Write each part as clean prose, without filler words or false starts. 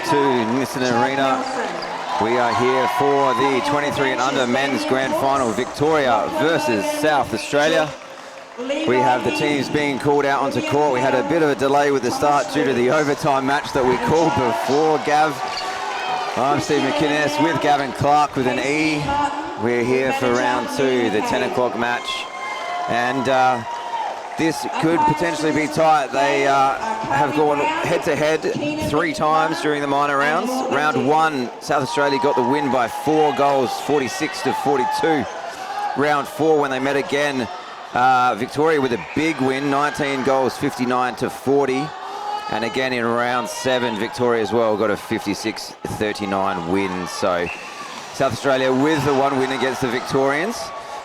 to Nissan Arena. We are here for the 23 and under men's grand final, Victoria versus South Australia. We have the teams being called out onto court. We had a bit of a delay with the start due to the overtime match that we called before, Gav. I'm Steve McInnes with Gavin Clark with an E. We're here for round 2, the 10 o'clock match. And this could potentially be tight. They have gone head-to-head 3 times during the minor rounds. Round 1, South Australia got the win by 4 goals, 46-42. Round 4, when they met again, Victoria with a big win, 19 goals, 59-40. And again in round 7, Victoria as well got a 56-39 win. So South Australia with the 1 win against the Victorians.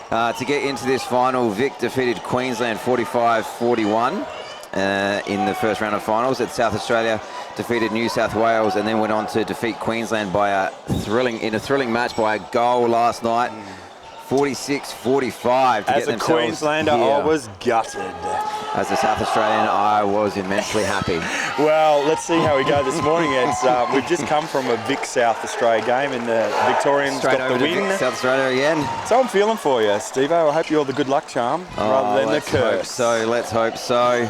To get into this final, Vic defeated Queensland 45-41 in the first round of finals. And South Australia defeated New South Wales and then went on to defeat Queensland by a thrilling match by a goal last night. 46-45 to As get a Queenslander, here. I was gutted. As a South Australian, I was immensely happy. Well, let's see how we go this morning. We've just come from a Vic South Australia game and the Victorians Straight got over the to win. Vic, South Australia again. So I'm feeling for you, Steve-O. I hope you're the good luck charm rather than the curse. Let's hope so.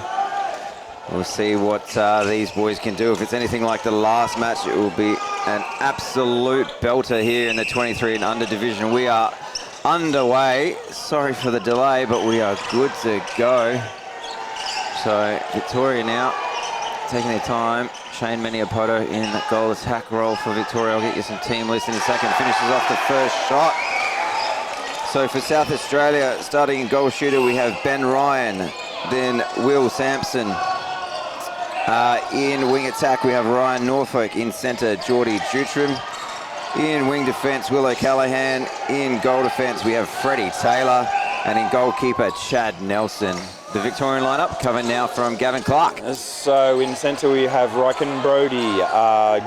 We'll see what these boys can do. If it's anything like the last match, it will be an absolute belter here in the 23 and under division. We are underway. Sorry for the delay, but we are good to go. So Victoria now taking their time. Shane Maniapoto in that goal attack role for Victoria. I'll get you some team list in a second. Finishes off the first shot. So for South Australia, starting in goal shooter, we have Ben Ryan, then Will Sampson. In wing attack, we have Ryan Norfolk. In centre, Geordie Jutram. In wing defence, Will O'Callaghan. In goal defence, we have Freddie Taylor. And in goalkeeper, Chad Nelson. The Victorian lineup coming now from Gavin Clark. So in centre we have Ryken Brody.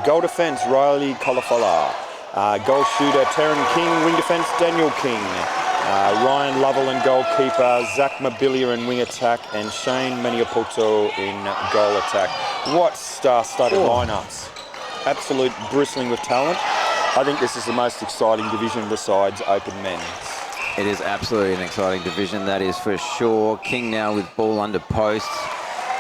Goal defence, Riley Colafola. Goal shooter, Taryn King. Wing defence, Daniel King. Ryan Lovell in goalkeeper, Zach Mabilia in wing attack, and Shane Maniapoto in goal attack. What star-studded lineups. Absolute bristling with talent. I think this is the most exciting division besides Open Men's. It is absolutely an exciting division, that is for sure. King now with ball under post.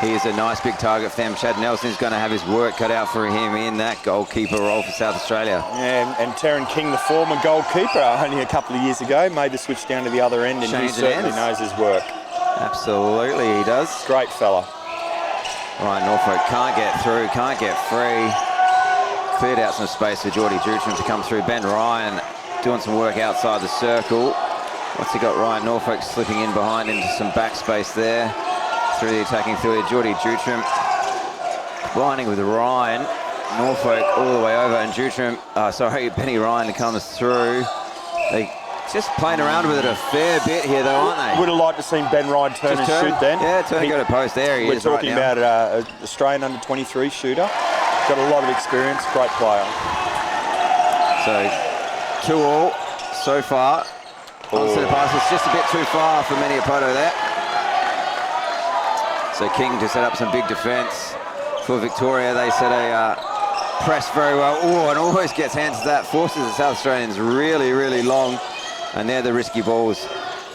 He is a nice big target for them. Chad Nelson is going to have his work cut out for him in that goalkeeper role for South Australia. And Taryn King, the former goalkeeper, only a couple of years ago, made the switch down to the other end, and he certainly knows his work. Absolutely, he does. Great fella. Ryan Norfolk can't get through, can't get free. Cleared out some space for Geordie Jutram to come through. Ben Ryan doing some work outside the circle. What's he got? Ryan Norfolk slipping in behind into some backspace there. Through the attacking third, Geordie Jutram blinding with Ryan. Norfolk all the way over, and Jutram, Benny Ryan comes through. They just playing around with it a fair bit here though, aren't they? Would have liked to seen Ben Ryan turn and shoot then. Yeah, turn and go to post there. We're talking about an Australian under-23 shooter. Got a lot of experience, great player. So 2-all so far. Onset pass is just a bit too far for Maniapoto there. So King to set up some big defence for Victoria. They set a press very well. Oh, and always gets hands to that. Forces the South Australians really, really long. And they're the risky balls.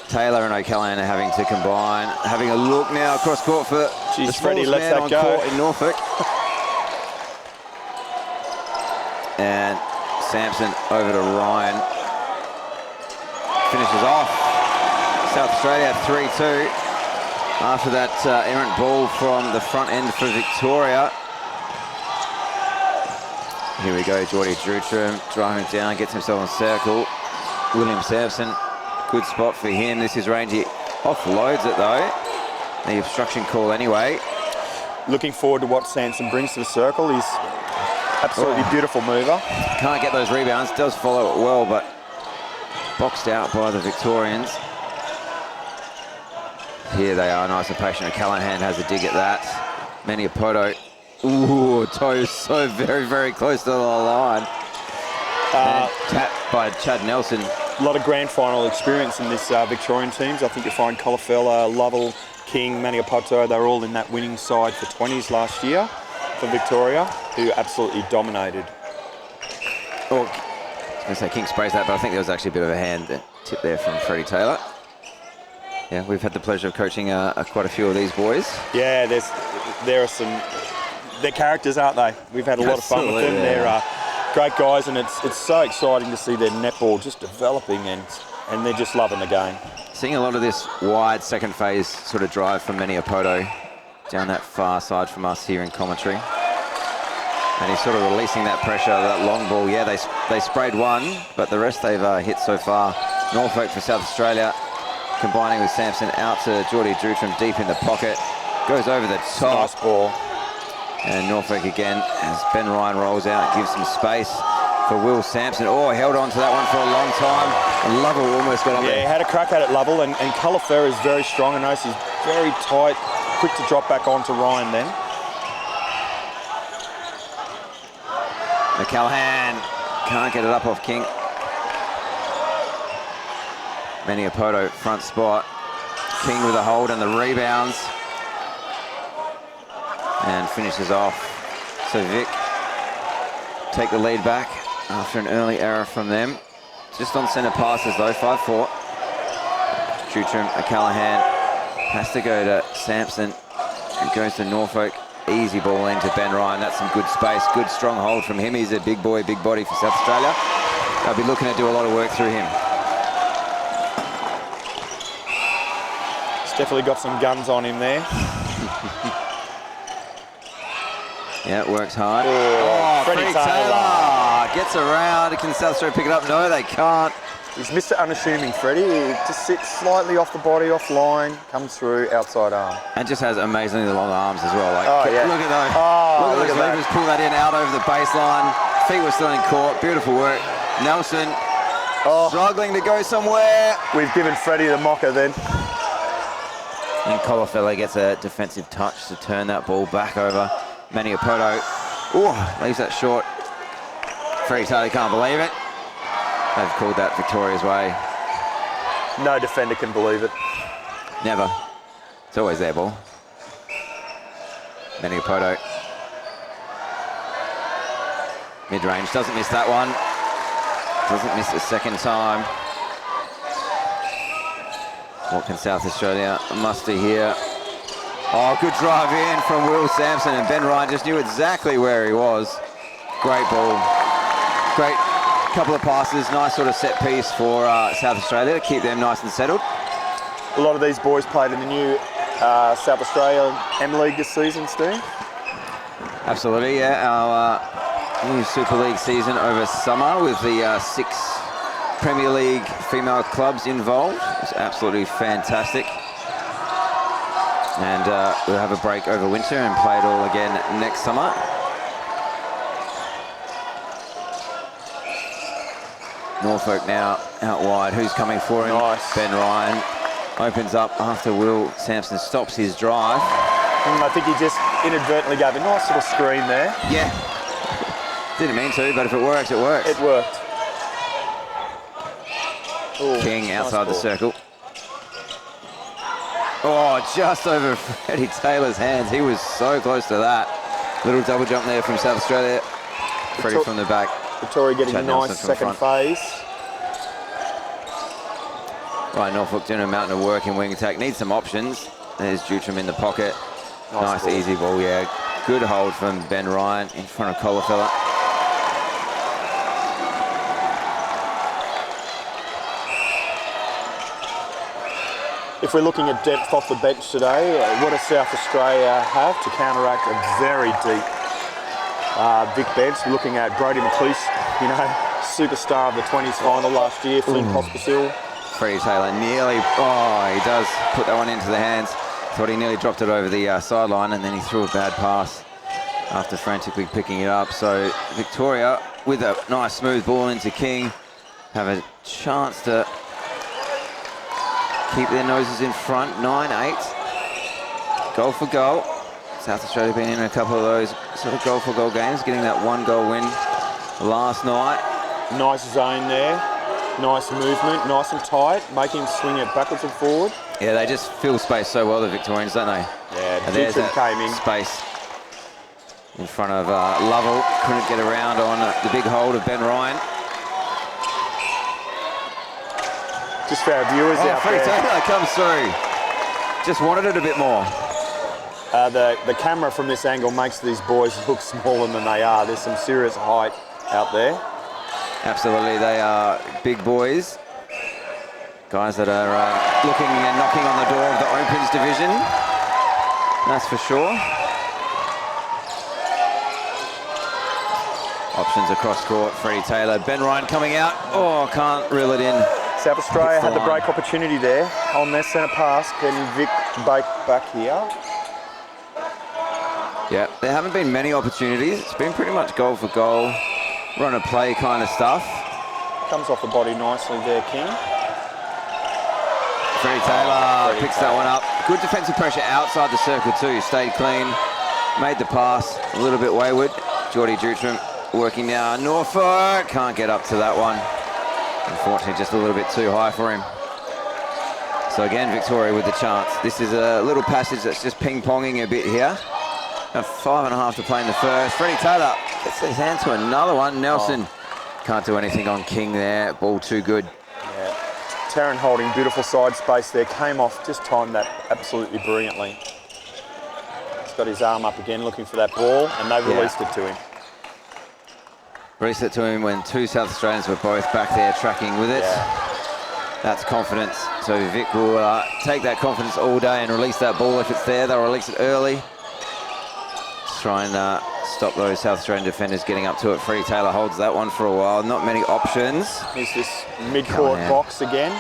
Taylor and O'Callaghan are having to combine. Having a look now across court for the Freddie, smallest man on court in Norfolk. And Sampson over to Ryan. Finishes off. South Australia 3-2. After that errant ball from the front end for Victoria. Here we go, Geordie Jutram driving down, gets himself on circle. William Sampson, good spot for him. This is rangy. Offloads it though. The obstruction call anyway. Looking forward to what Sampson brings to the circle. He's absolutely beautiful mover. Can't get those rebounds, does follow it well, but boxed out by the Victorians. Here they are, nice and patient. O'Callaghan has a dig at that. Maniapoto, ooh, toes so very, very close to the line. Tapped by Chad Nelson. A lot of grand final experience in this Victorian teams. I think you'll find Colafella, Lovell, King, Maniapoto, they're all in that winning side for 20s last year. for Victoria, who absolutely dominated. Oh, I was going to say King sprays that, but I think there was actually a bit of a hand tip there from Freddie Taylor. Yeah, we've had the pleasure of coaching quite a few of these boys. Yeah, there are some... They're characters, aren't they? We've had a lot of fun with them. Yeah. They're great guys, and it's so exciting to see their netball just developing, and they're just loving the game. Seeing a lot of this wide second phase sort of drive from Meniapoto down that far side from us here in commentary. And he's sort of releasing that pressure, that long ball. Yeah, they sprayed one, but the rest they've hit so far. Norfolk for South Australia, combining with Sampson out to Geordie Drutram deep in the pocket. Goes over the top. Nice ball. And Norfolk again, as Ben Ryan rolls out, gives some space for Will Sampson. Oh, held on to that one for a long time. And Lovell almost got on there. Yeah, he had a crack at it, Lovell, and Cullifera is very strong. I notice he's very tight, quick to drop back onto Ryan then. McCallaghan can't get it up off King. Meniapoto front spot. King with a hold and the rebounds. And finishes off. So Vic take the lead back after an early error from them. Just on centre passes though, 5-4. Drutram, McCallaghan has to go to Sampson, who goes to Norfolk. Easy ball into Ben Ryan. That's some good space, good strong hold from him. He's a big boy, big body for South Australia. They'll be looking to do a lot of work through him. He's definitely got some guns on him there. Yeah, it works hard. Oh, Freddie Taylor gets around. Can South Australia pick it up? No, they can't. He's Mr. Unassuming, Freddie. He just sits slightly off the body, offline, comes through, outside arm. And just has amazingly long arms as well. Like, oh, yeah. Look at those. Oh, look at those levers. Pull that in out over the baseline. Feet were still in court. Beautiful work. Nelson struggling to go somewhere. We've given Freddie the mocker then. And Colafella gets a defensive touch to turn that ball back over. Meniapoto, leaves that short. Freddie Taylor can't believe it. They've called that Victoria's way. No defender can believe it. Never. It's always their ball. Meniapoto. Mid-range, doesn't miss that one. Doesn't miss the second time. What can South Australia muster here? Oh, good drive in from Will Sampson, and Ben Ryan just knew exactly where he was. Great ball. Great couple of passes. Nice sort of set piece for South Australia to keep them nice and settled. A lot of these boys played in the new South Australia M-League this season, Steve. Absolutely, yeah. Our new Super League season over summer with the 6 Premier League female clubs involved. It's absolutely fantastic. And we'll have a break over winter and play it all again next summer. Norfolk now out wide. Who's coming for him? Nice. Ben Ryan opens up after Will Sampson stops his drive. I think he just inadvertently gave a nice little screen there. Yeah. Didn't mean to, but if it works, it works. It worked. Ooh, King nice outside the ball. circle. Oh, just over Freddie Taylor's hands. He was so close to that. Little double jump there from South Australia. Freddie from the back. Victoria getting Chad a Nelson nice from second front. phase. Right, Norfolk doing a mountain of work in wing attack. Needs some options. There's Drutram in the pocket. Nice ball. easy ball, yeah. Good hold from Ben Ryan in front of Colafella. If we're looking at depth off the bench today, what does South Australia have to counteract a very deep Vic bench? We're looking at Brody McLeish, superstar of the 20s final last year, Flint Pospisil. Freddie Taylor nearly, he does put that one into the hands. Thought he nearly dropped it over the sideline, and then he threw a bad pass after frantically picking it up. So Victoria, with a nice smooth ball into King, have a chance to keep their noses in front. 9-8. Goal for goal. South Australia been in a couple of those sort of goal for goal games, getting that 1-goal win last night. Nice zone there. Nice movement, nice and tight, making him swing it backwards and forward. Yeah, they just fill space so well, the Victorians, don't they? Yeah, And there's Drutram that came in. space. in front of Lovell. Couldn't get around on the big hold of Ben Ryan. Just for our viewers out Freddie there. Taylor comes through. Just wanted it a bit more. The camera from this angle makes these boys look smaller than they are. There's some serious height out there. Absolutely, they are big boys. Guys that are looking and knocking on the door of the Opens division. That's for sure. Options across court, Freddie Taylor. Ben Ryan coming out. Oh, can't reel it in. South Australia had the break opportunity there on their centre pass. Can Vic bake back here? Yeah, there haven't been many opportunities. It's been pretty much goal for goal, run and play kind of stuff. Comes off the body nicely there, King. Freddie Taylor picks that one up. Good defensive pressure outside the circle too. Stayed clean, made the pass, a little bit wayward. Geordie Dutram working now. Norfolk can't get up to that one. Unfortunately, just a little bit too high for him. So again, Victoria with the chance. This is a little passage that's just ping-ponging a bit here. Now 5.5 to play in the first. Freddie Taylor gets his hand to another one. Nelson can't do anything on King there. Ball too good. Yeah. Taryn holding beautiful side space there. Came off, just timed that absolutely brilliantly. He's got his arm up again looking for that ball, and they released it to him. Released it to him when two South Australians were both back there tracking with it. Yeah. That's confidence. So Vic will take that confidence all day and release that ball if it's there. They'll release it early. Try and stop those South Australian defenders getting up to it. Freddie Taylor holds that one for a while. Not many options. Here's this mid-court box again.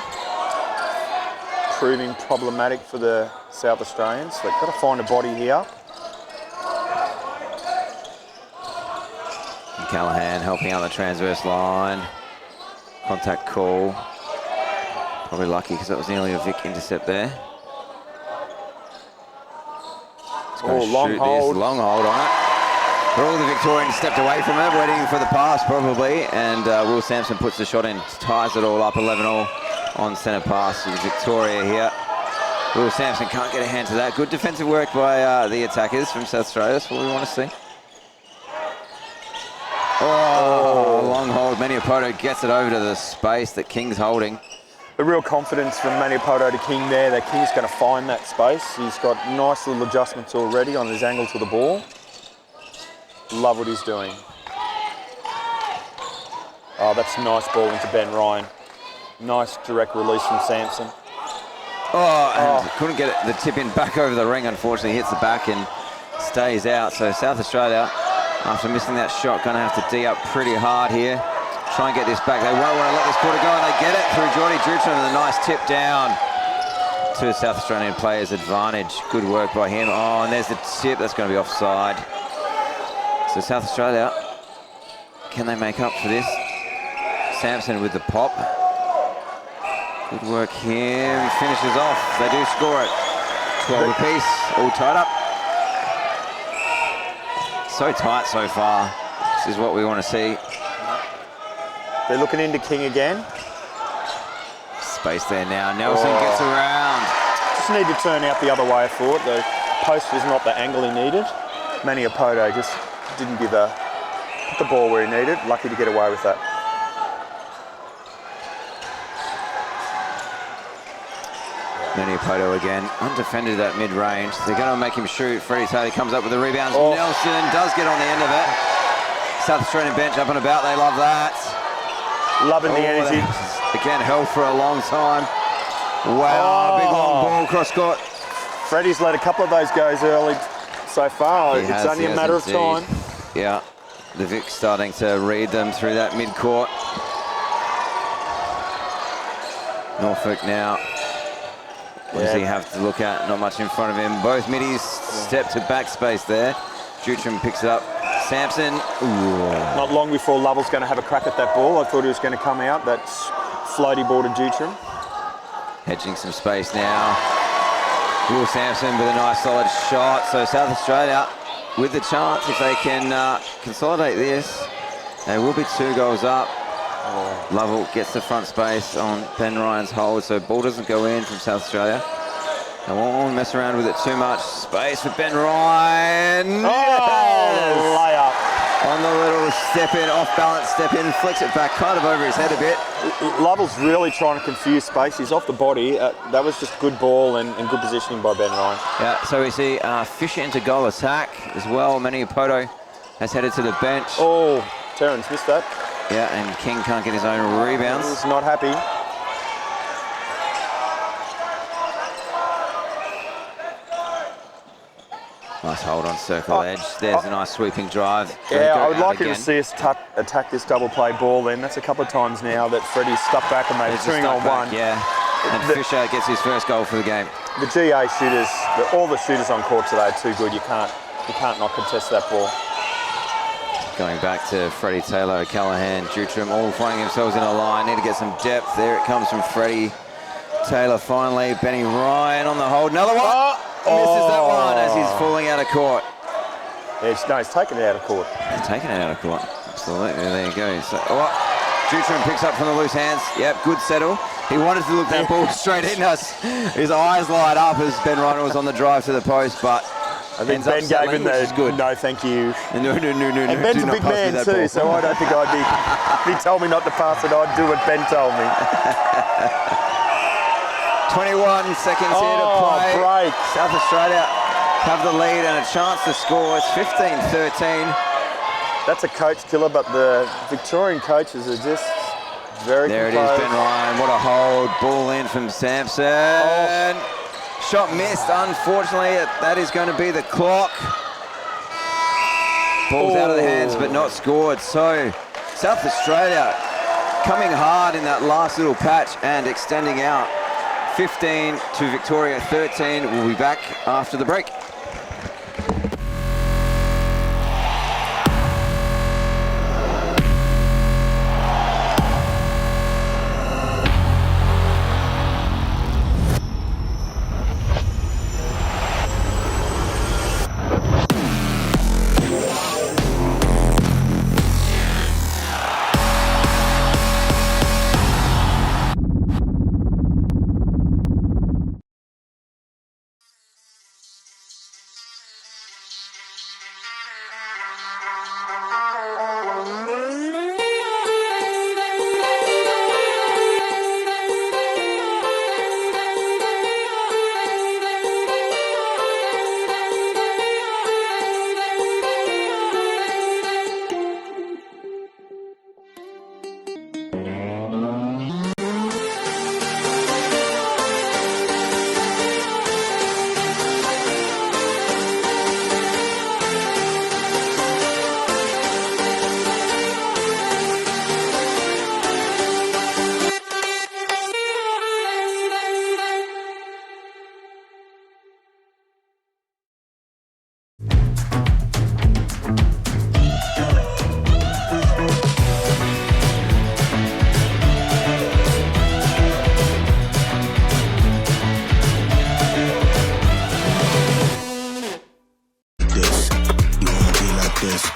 Proving problematic for the South Australians. They've got to find a body here. And Callahan helping out the transverse line. Contact call. Probably lucky because that was nearly a Vic intercept there. Long hold. Long hold on it. But all the Victorians stepped away from it, waiting for the pass probably, and Will Sampson puts the shot in, ties it all up 11-all on centre pass to Victoria here. Will Sampson can't get a hand to that. Good defensive work by the attackers from South Australia. That's what we want to see. Oh, long hold. Maniapoto gets it over to the space that King's holding. The real confidence from Maniapoto to King there, that King's going to find that space. He's got nice little adjustments already on his angle to the ball. Love what he's doing. Oh, that's a nice ball into Ben Ryan. Nice direct release from Sampson. And couldn't get the tip in back over the ring, unfortunately. Hits the back and stays out. So South Australia, after missing that shot, going to have to D up pretty hard here. Try and get this back. They won't want to let this quarter go, and they get it through Geordie Dutram and a nice tip down to South Australian players' advantage. Good work by him. Oh, and there's the tip. That's going to be offside. So South Australia, can they make up for this? Sampson with the pop. Good work here. Finishes off. They do score it. 12 apiece. All tied up. So tight so far. This is what we want to see. They're looking into King again. Space there now. Nelson gets around. Just need to turn out the other way, I thought. The post was not the angle he needed. Maniapoto just didn't put the ball where he needed. Lucky to get away with that. Maniapoto again, undefended at mid-range. They're going to make him shoot. Freddie Taylor comes up with the rebounds. Nelson does get on the end of it. South Australian bench up and about. They love that. Loving the energy. Again, held for a long time. Wow, big long ball cross court. Freddie's let a couple of those goes early so far. It's only a matter of time. Yeah, the Vic starting to read them through that mid-court. Norfolk now. What does he have to look at? Not much in front of him. Both middies step to backspace there. Dutram picks it up. Sampson. Ooh. Not long before Lovell's going to have a crack at that ball. I thought he was going to come out. That's floaty ball to Dutram. Hedging some space now. Will Sampson with a nice solid shot. So South Australia with the chance, if they can consolidate this, they will be 2 goals up. Lovell gets the front space on Ben Ryan's hold, so ball doesn't go in from South Australia. I won't mess around with it too much. Space for Ben Ryan. Oh, layup. On the little step in, off balance step in, flicks it back kind of over his head a bit. Lovell's really trying to confuse space. He's off the body. That was just good ball and good positioning by Ben Ryan. Yeah, so we see Fisher into goal attack as well. Manny Poto has headed to the bench. Oh, Terrence missed that. Yeah, and King can't get his own rebounds. He's not happy. Nice hold on circle edge. There's a nice sweeping drive. Yeah, I would like you to see us attack this double play ball then. That's a couple of times now that Freddie's stuck back and made 2-on-1. Yeah, and Fisher gets his first goal for the game. The GA shooters, all the shooters on court today are too good. You can't not contest that ball. Going back to Freddie Taylor, Callahan, Dutram, all finding themselves in a line. Need to get some depth. There it comes from Freddie Taylor finally. Benny Ryan on the hold. Another one. Misses that one as he's falling out of court. Yeah, no, he's taken it out of court. He's taken it out of court. Absolutely. There you go. So, Dutram picks up from the loose hands. Yep, good settle. He wanted to look that ball straight in us. His eyes light up as Ben Ryan was on the drive to the post, but I think Ben gave him the good. No, thank you. No. And Ben's a big man too, so I don't think I'd be. If he told me not to pass it, I'd do what Ben told me. 21 seconds here to play. Break. South Australia have the lead and a chance to score. It's 15-13. That's a coach killer, but the Victorian coaches are just very There composed. it is, Ben Ryan. What a hold. Ball in from Sampson. Shot missed, unfortunately. That is going to be the clock. Ball's out of the hands, but not scored. So South Australia coming hard in that last little patch and extending out. 15 to Victoria 13. We'll be back after the break.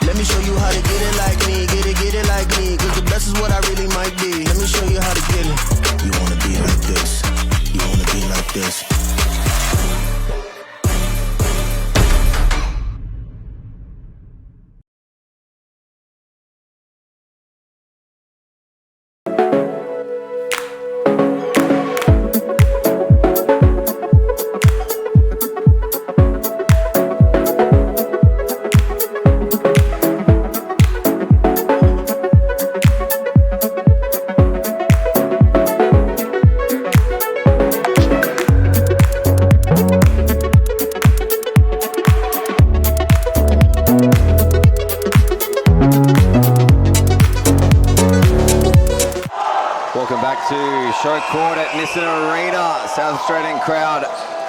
Let me show you how to get it like me, get it like me, cause the best is what I really might be. Let me show you how to get it. You wanna be like this, you wanna be like this. Court at Nissan Arena. South Australian crowd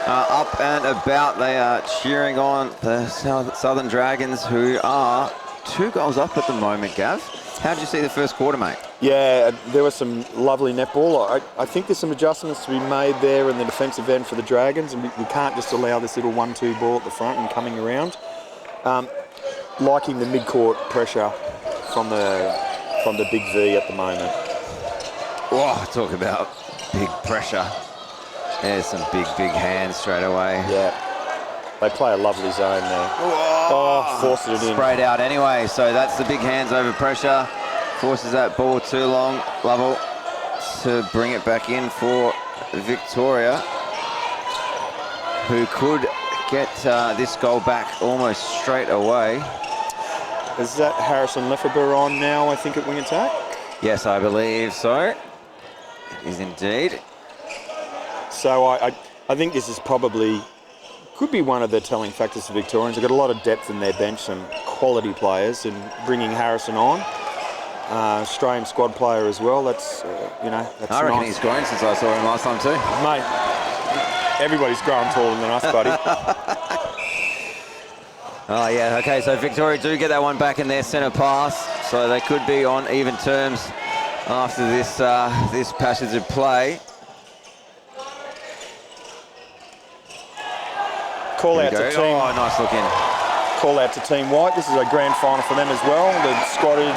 up and about. They are cheering on the Southern Dragons, who are 2 goals up at the moment, Gav. How did you see the first quarter, mate? Yeah, there was some lovely netball. I think there's some adjustments to be made there in the defensive end for the Dragons, and we can't just allow this little 1-2 ball at the front and coming around. Liking the mid-court pressure from the big V at the moment. Oh, talk about big pressure. There's some big hands straight away. Yeah. They play a lovely zone there. Oh, forces it in. Sprayed out anyway, so that's the big hands over pressure. Forces that ball too long, Lovell, to bring it back in for Victoria, who could get this goal back almost straight away. Is that Harrison Lefebvre on now, I think, at wing attack? Yes, I believe so. It is indeed. So I think this is probably, could be one of the telling factors for Victorians. They've got a lot of depth in their bench, some quality players, and bringing Harrison on. Australian squad player as well. That's, that's I reckon nice. he's grown since I saw him last time too. Mate, everybody's growing taller than us, buddy. Oh yeah, okay, so Victoria do get that one back in their centre pass, so they could be on even terms after this this passage of play. Call out to team. Oh, nice looking. Call out to Team White. This is a grand final for them as well. They've squatted.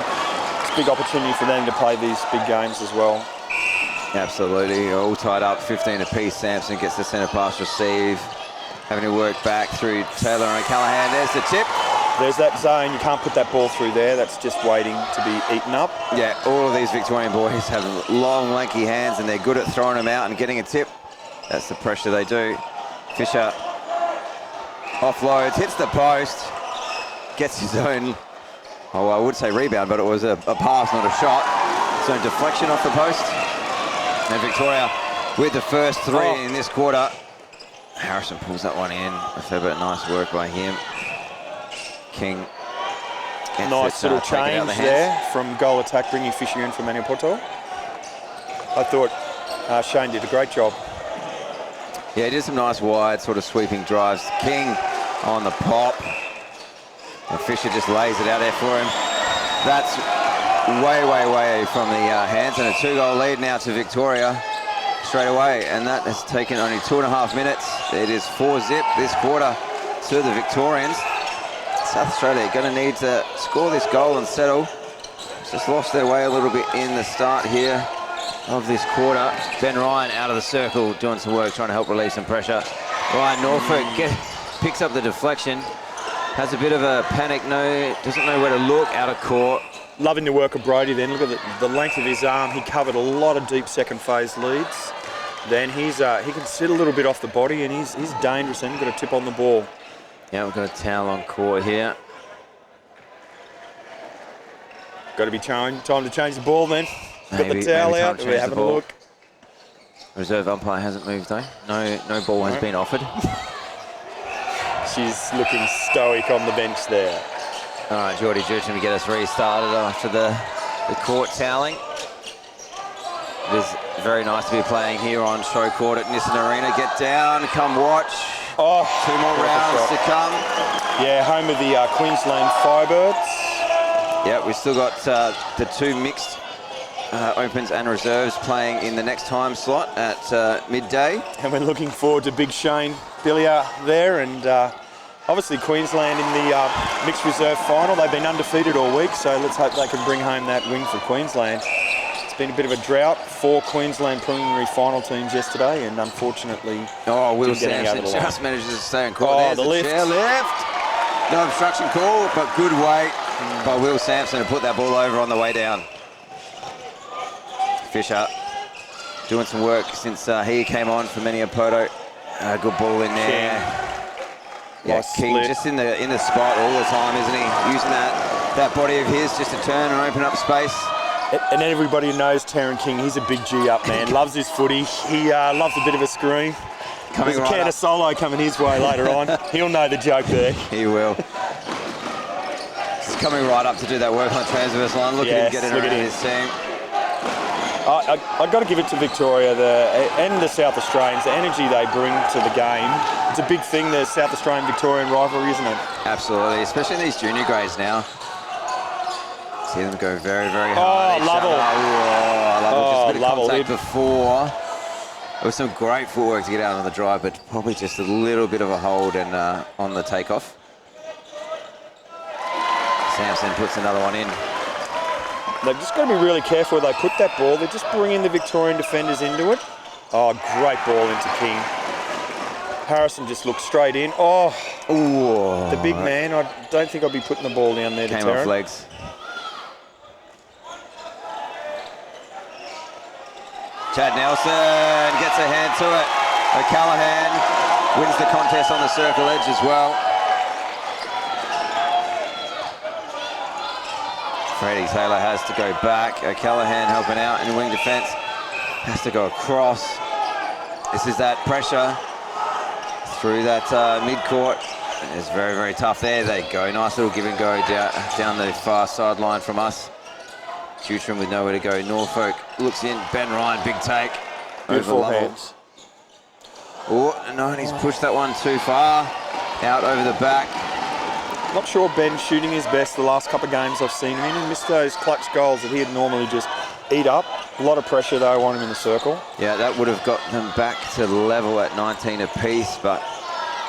It's a big opportunity for them to play these big games as well. Absolutely, all tied up, 15 apiece. Sampson gets the centre pass receive, having to work back through Taylor and Callahan. There's the tip. There's that zone. You can't put that ball through there. That's just waiting to be eaten up. Yeah, all of these Victorian boys have long, lanky hands, and they're good at throwing them out and getting a tip. That's the pressure they do. Fisher offloads, hits the post, gets his own, I would say rebound, but it was a pass, not a shot. His own deflection off the post. And Victoria with the first three in this quarter. Harrison pulls that one in. A fair bit nice work by him. King. Nice little change there from goal attack, bringing Fisher in from Maniapoto. I thought Shane did a great job. Yeah, he did some nice wide sort of sweeping drives. King on the pop. And Fisher just lays it out there for him. That's way from the hands, and a 2-goal lead now to Victoria straight away, and that has taken only 2.5 minutes. It is 4-zip this quarter to the Victorians. South Australia are going to need to score this goal and settle. Just lost their way a little bit in the start here of this quarter. Ben Ryan out of the circle, doing some work, trying to help relieve some pressure. Ryan Norfolk picks up the deflection, has a bit of a panic, doesn't know where to look, out of court. Loving the work of Brody then. Look at the length of his arm. He covered a lot of deep second phase leads. Then he can sit a little bit off the body, and he's dangerous, and got a tip on the ball. Yeah, we've got a towel on court here. Got to be time to change the ball then. Got the towel out. We're having a look. Reserve umpire hasn't moved though. No ball has been offered. She's looking stoic on the bench there. All right, Geordie Jurchin to get us restarted after the court toweling. It is very nice to be playing here on show court at Nissan Arena. Get down, come watch. Oh, 2 more rounds to come. Yeah, home of the Queensland Firebirds. Yeah, we've still got the 2 mixed opens and reserves playing in the next time slot at midday. And we're looking forward to Big Shane Billiard there, and obviously Queensland in the mixed reserve final. They've been undefeated all week, so let's hope they can bring home that win for Queensland. It's been a bit of a drought. 4 Queensland preliminary final teams yesterday, and unfortunately, Will Sampson just manages to stay on court. There's the lift. Chair lift. No obstruction call, but good weight by Will Sampson to put that ball over on the way down. Fisher doing some work since he came on for Maniapoto. Good ball in there. Yeah, Nice King split. just in the spot all the time, isn't he? Using that body of his just to turn and open up space. And everybody knows Taryn King. He's a big G up man. Loves his footy. He loves a bit of a scream. There's a can of solo coming his way later on. He'll know the joke there. He will. He's coming right up to do that work on the transverse line. Look at him getting around his team. I've got to give it to Victoria and the South Australians, the energy they bring to the game. It's a big thing, the South Australian-Victorian rivalry, isn't it? Absolutely, especially in these junior grades now. See them go very, very hard. Lovell. Just a bit of contact before. There was some great footwork to get out on the drive, but probably just a little bit of a hold and on the takeoff. Sampson puts another one in. They've just got to be really careful where they put that ball. They're just bringing the Victorian defenders into it. Oh, great ball into King. Harrison just looked straight in. Oh, Ooh. the big man. I don't think I'd be putting the ball down there to Came Taryn. off legs. Chad Nelson gets a hand to it. O'Callaghan wins the contest on the circle edge as well. Freddie Taylor has to go back. O'Callaghan helping out in wing defence. Has to go across. This is that pressure through that mid-court. It's very, very tough. There they go. Nice little give and go down the far sideline from us. Jutram with nowhere to go. Norfolk looks in. Ben Ryan, big take. Beautiful over hands. Oh, no, and he's pushed that one too far. Out over the back. Not sure Ben's shooting his best the last couple of games I've seen him in. He missed those clutch goals that he'd normally just eat up. A lot of pressure though on him in the circle. Yeah, that would have got them back to level at 19 apiece, but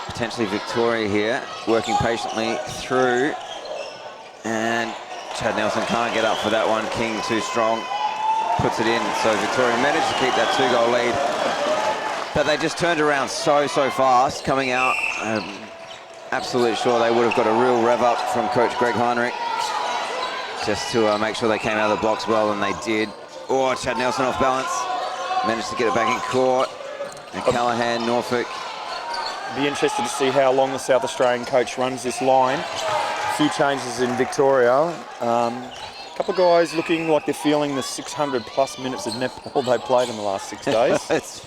potentially Victoria here, working patiently through. And Chad Nelson can't get up for that one. King too strong, puts it in. So Victoria managed to keep that 2-goal lead. But they just turned around so fast coming out. Absolutely sure they would have got a real rev up from Coach Greg Heinrich just to make sure they came out of the blocks well, and they did. Oh, Chad Nelson off balance. Managed to get it back in court. And Callahan, Norfolk. Be interested to see how long the South Australian coach runs this line. A few changes in Victoria. A couple of guys looking like they're feeling the 600 plus minutes of netball they played in the last 6 days.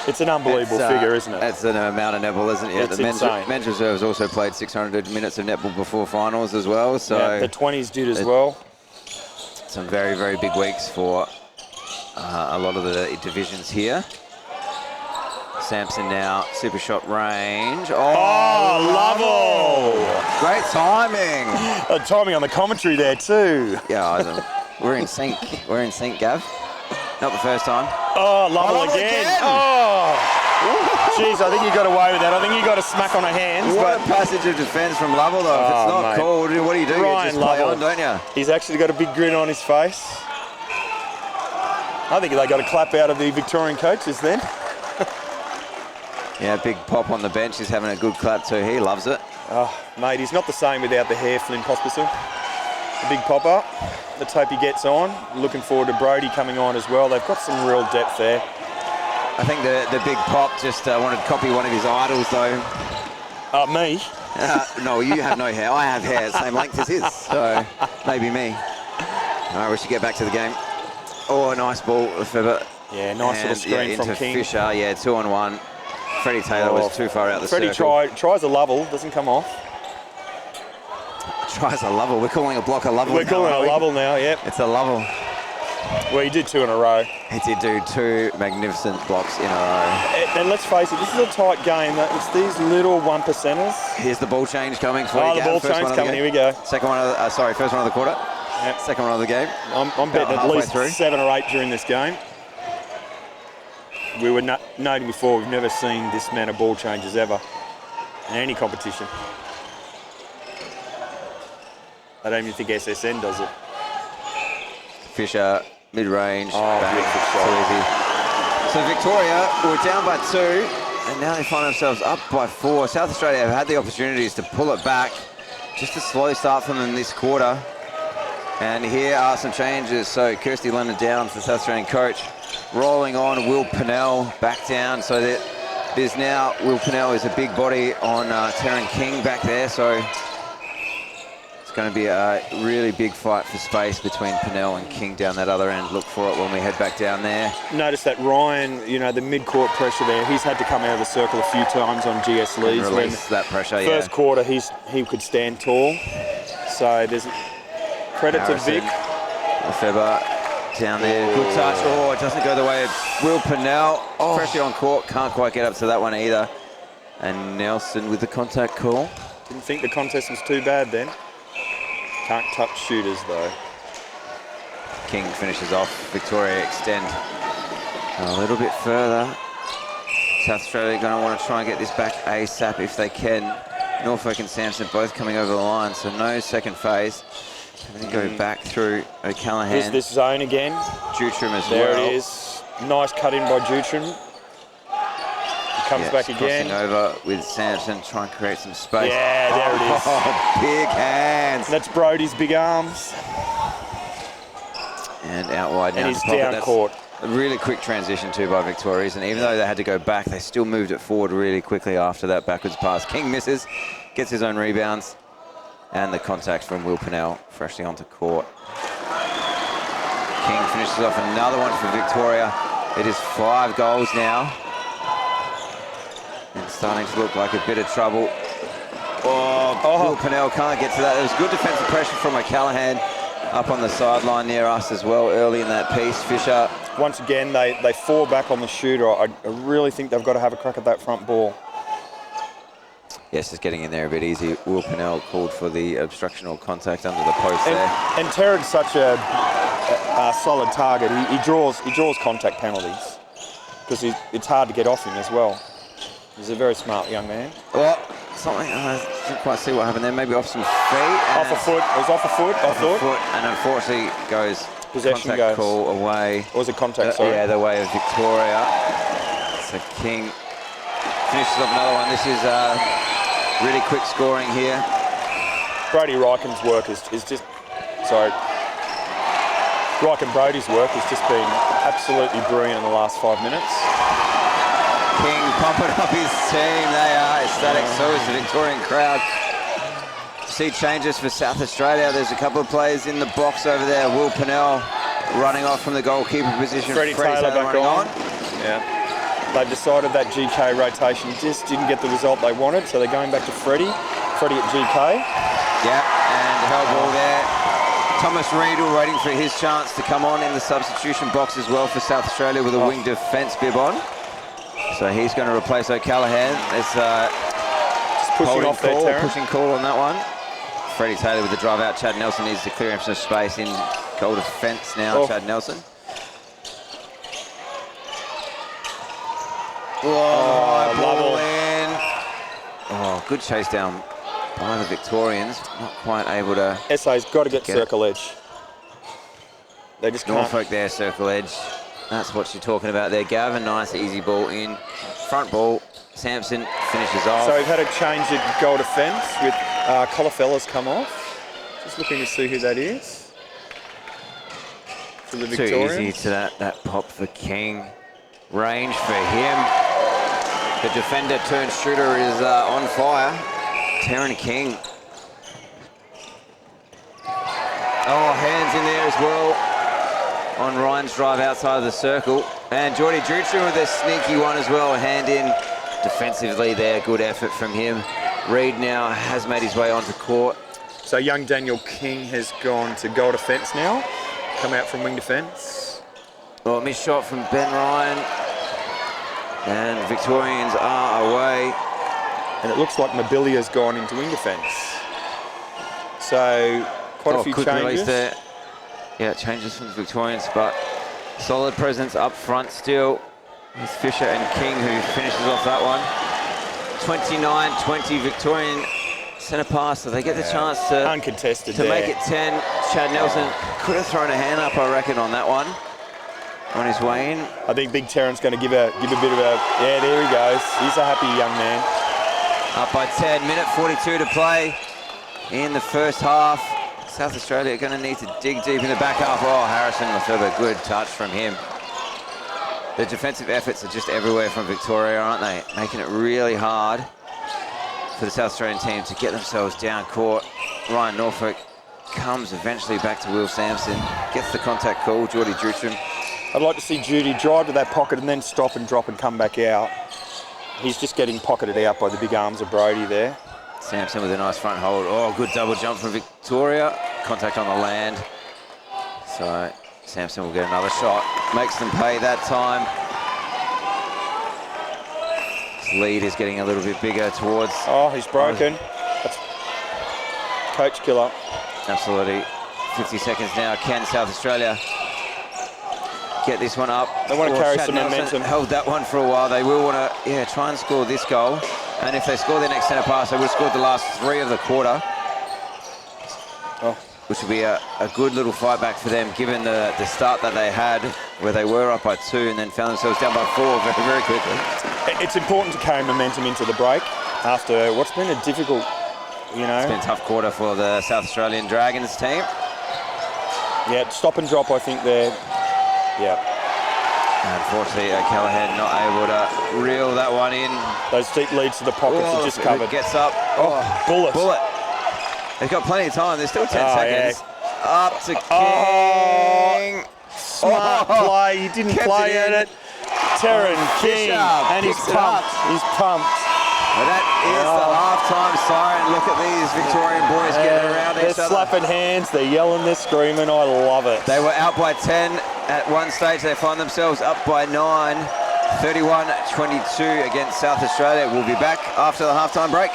It's an unbelievable figure, isn't it? That's an amount of netball, isn't it? It's the insane. men's reserves also played 600 minutes of netball before finals as well. So yeah, the 20s did as well. Some very, very big weeks for a lot of the divisions here. Sampson now, super shot range. Oh, Lovell! Great timing. Timing on the commentary there too. Yeah, we're in sync. We're in sync, Gav. Not the first time. Oh, Lovell again. Oh, jeez, I think you got away with that. I think you got a smack on the hands. What a passage of defence from Lovell, though. If it's not called, what do you do? Ryan You just play Lovell. on, don't you? He's actually got a big grin on his face. I think they got a clap out of the Victorian coaches then. Yeah, big pop on the bench. He's having a good clap too. He loves it. Oh, mate, he's not the same without the hair, Flynn Pospisil. The big pop-up. Let's hope he gets on. Looking forward to Brody coming on as well. They've got some real depth there. I think the big pop just wanted to copy one of his idols, though. Me? No, you have no hair. I have hair, same length as his. So maybe me. All right, we should get back to the game. Oh, a nice ball, Fibber. Yeah, nice little screen into from King. Fisher. Yeah, 2-on-1. Freddie Taylor was too far out the Freddie circle. tries a Lovell, doesn't come off. Tries a Lovell. We're calling a block a Lovell. We're calling it a Lovell now, yep. It's a Lovell. Well, he did 2 in a row. He did do 2 magnificent blocks in a row. And let's face it, this is a tight game. It's these little 1%ers. Here's the ball change coming for you. Oh, the ball First change one of the coming. game. Here we go. Second one of the, first one of the quarter. Yep. Second one of the game. I'm betting at least through. 7 or 8 during this game. We were noting before, we've never seen this amount of ball changes ever in any competition. I don't even think SSN does it. Fisher, mid-range, bang, beautiful shot. so easy. So Victoria were down by 2, and now they find themselves up by 4. South Australia have had the opportunities to pull it back. Just a slow start from them this quarter. And here are some changes. So Kirsty Leonard down to the South Australian coach. Rolling on, Will Pennell back down. So that there's now, Will Pennell is a big body on Taryn King back there. So it's going to be a really big fight for space between Pennell and King down that other end. Look for it when we head back down there. Notice that Ryan, the mid-court pressure there, he's had to come out of the circle a few times on GS Lee's. Release that pressure, First quarter, he could stand tall. So there's credit Harrison, to Vic. Lefebvre down there, good touch. Oh, it doesn't go the way of Will Pennell. Pressure on court, can't quite get up to that one either. And Nelson with the contact call. Didn't think the contest was too bad then. Can't touch shooters though. King finishes off. Victoria extend a little bit further. South Australia going to want to try and get this back ASAP if they can. Norfolk and Sampson both coming over the line, so no second phase. And then go back through O'Callaghan. Here's this zone again. Jutram as There well. it is. Nice cut in by Jutram. Comes back again. Crossing over with Sampson, trying to create some space. Yeah, there it is. Oh, big hands. That's Brody's big arms. And out wide now. And he's to Pocket. down That's court. a really quick transition too by Victorians, and even though they had to go back, they still moved it forward really quickly after that backwards pass. King misses, gets his own rebounds, and the contact from Will Purnell freshly onto court. King finishes off another one for Victoria. It is 5 goals now. And starting to look like a bit of trouble. Will Purnell can't get to that. There was good defensive pressure from O'Callaghan up on the sideline near us as well early in that piece. Fisher. Once again, they fall back on the shooter. I really think they've got to have a crack at that front ball. Yes, just getting in there a bit easy. Will Purnell called for the obstruction or contact under the post there. And Terran's such a solid target. He draws contact penalties because it's hard to get off him as well. He's a very smart young man. Well, something, I didn't quite see what happened there. Maybe off some feet. Off a foot. It was off a foot, I thought. Foot, and unfortunately goes possession contact goes. call away. Or was it contact, sorry? Yeah, the way of Victoria. So King finishes off another one. This is really quick scoring here. Brody Ryken's work is just... Sorry. Ryken Brody's work has just been absolutely brilliant in the last 5 minutes. King pumping up his team. They are ecstatic. So is the Victorian crowd. See changes for South Australia. There's a couple of players in the box over there. Will Purnell running off from the goalkeeper position. Freddie Taylor back on. Yeah. They've decided that GK rotation just didn't get the result they wanted, so they're going back to Freddie. Freddie at GK. Yeah, and held ball there. Thomas Riedel waiting for his chance to come on in the substitution box as well for South Australia with a wing defence bib on. So he's going to replace O'Callaghan. There's just pushing off call, there, pushing call on that one. Freddie Taylor with the drive out. Chad Nelson needs to clear him some space in goal defence now. Chad Nelson. Ball in. Oh, good chase down by the Victorians. Not quite able to. SA's got to get circle edge. They just can't. Norfolk there, circle edge. That's what you're talking about there, Gavin. Nice, easy ball in. Front ball. Sampson finishes off. So we've had a change at goal defence with Colafella's come off. Just looking to see who that is. For the Victorians. Too easy to that pop for King. Range for him. The defender turned shooter is on fire. Taryn King. Oh, hands in there as well on Ryan's drive outside of the circle. And Geordie Drutrin with a sneaky one as well. Hand in defensively there. Good effort from him. Reid now has made his way onto court. So young Daniel King has gone to goal defence now. Come out from wing defence. Well, missed shot from Ben Ryan. And Victorians are away. And it looks like Mobilia's gone into wing defence. So quite a few quick changes. Release there. Yeah, changes from the Victorians, but solid presence up front still. It's Fisher and King who finishes off that one. 29-20 Victorian centre pass, so they get the chance to uncontested to make it 10. Chad Nelson could have thrown a hand up, I reckon, on that one. On his way in. I think Big Terran's going to give a bit of a... Yeah, there he goes. He's a happy young man. Up by 10, minute 42 to play in the first half. South Australia are going to need to dig deep in the back half. Oh, Harrison Lefebvre, good touch from him. The defensive efforts are just everywhere from Victoria, aren't they? Making it really hard for the South Australian team to get themselves down court. Ryan Norfolk comes eventually back to Will Sampson, gets the contact call, Geordie Drutrin. I'd like to see Judy drive to that pocket and then stop and drop and come back out. He's just getting pocketed out by the big arms of Brody there. Sampson with a nice front hold. Oh, good double jump from Victoria. Contact on the land. So Sampson will get another shot. Makes them pay that time. His lead is getting a little bit bigger towards... Oh, he's broken. That's coach killer. Absolutely. 50 seconds now. Can South Australia get this one up? They want to carry Chad some Nelson momentum. Held that one for a while. They will want to, try and score this goal. And if they score their next centre pass, they would have scored the last 3 of the quarter. Oh, which will be a good little fight back for them, given the start that they had, where they were up by 2 and then found themselves down by 4 very, very quickly. It's important to carry momentum into the break after what's been a difficult, you know. It's been a tough quarter for the South Australian Dragons team. Yeah, stop and drop, I think they're, yeah. Unfortunately, Callahan not able to reel that one in. Those deep leads to the pockets are just covered. Gets up. Bullet. They've got plenty of time. There's still 10 seconds. Yeah. Up to King. Smart play. He didn't play at it. Terran King. And he's pumped. He's pumped. Well, that is the halftime siren. Look at these Victorian boys getting around each other. They're slapping hands, they're yelling, they're screaming. I love it. They were out by 10 at one stage. They find themselves up by 9. 31-22 against South Australia. We'll be back after the halftime break.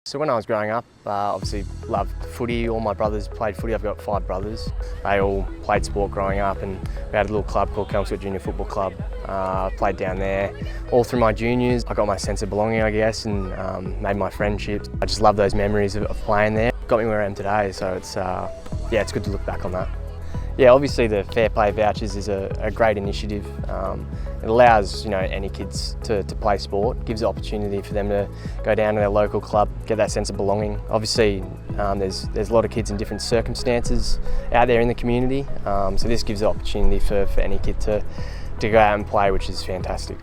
So when I was growing up, obviously loved footy. All my brothers played footy. I've got 5 brothers. They all played sport growing up, and we had a little club called Kelmsford Junior Football Club. I played down there all through my juniors. I got my sense of belonging, I guess, and made my friendships. I just love those memories of playing there. Got me where I am today, so it's yeah, it's good to look back on that. Yeah, obviously the Fair Play Vouchers is a great initiative. It allows any kids to play sport, gives the opportunity for them to go down to their local club, get that sense of belonging. Obviously there's a lot of kids in different circumstances out there in the community, so this gives the opportunity for any kid to go out and play, which is fantastic.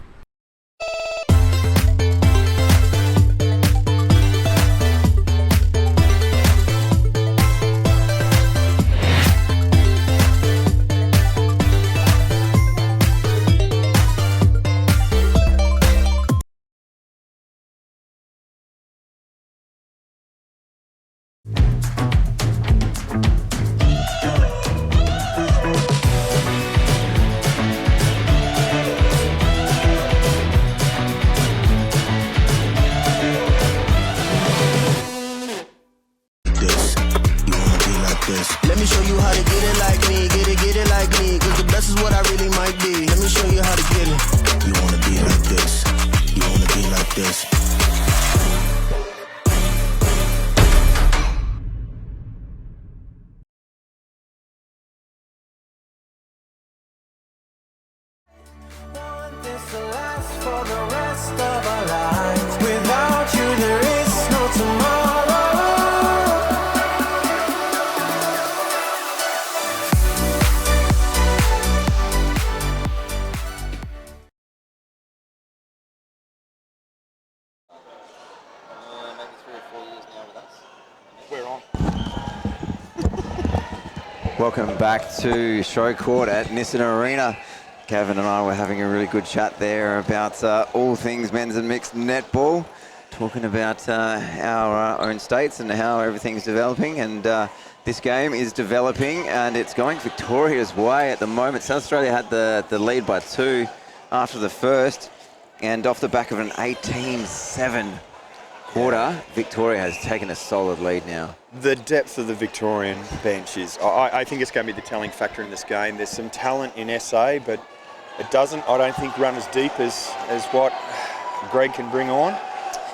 Let me show you how to get it like me, get it like me, cause the best is what I really might be. Let me show you how to get it. You wanna be like this, you wanna be like this. Want this to last for the rest of our lives. Without you there is no tomorrow. Welcome back to Show Court at Nissan Arena. Gavin and I were having a really good chat there about all things men's and mixed netball, talking about our own states and how everything's developing. And this game is developing and it's going Victoria's way at the moment. South Australia had the lead by 2 after the first, and off the back of an 18-7 quarter, Victoria has taken a solid lead now. The depth of the Victorian bench is, I think it's going to be the telling factor in this game. There's some talent in SA, but it doesn't, I don't think, run as deep as what Greg can bring on.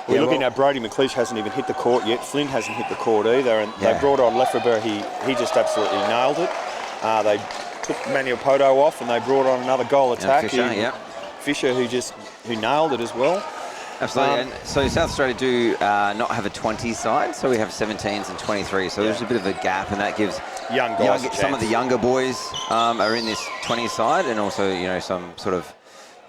We're looking at Brody McLeish hasn't even hit the court yet. Flynn hasn't hit the court either, and they brought on Lefebvre. He just absolutely nailed it. They took Manuel Poto off, and they brought on another goal attack. Fisher, Fisher, who nailed it as well. Absolutely. And so South Australia do not have a 20 side, so we have 17s and 23. So there's a bit of a gap, and that gives young guys some of the younger boys are in this 20 side, and also, you know, some sort of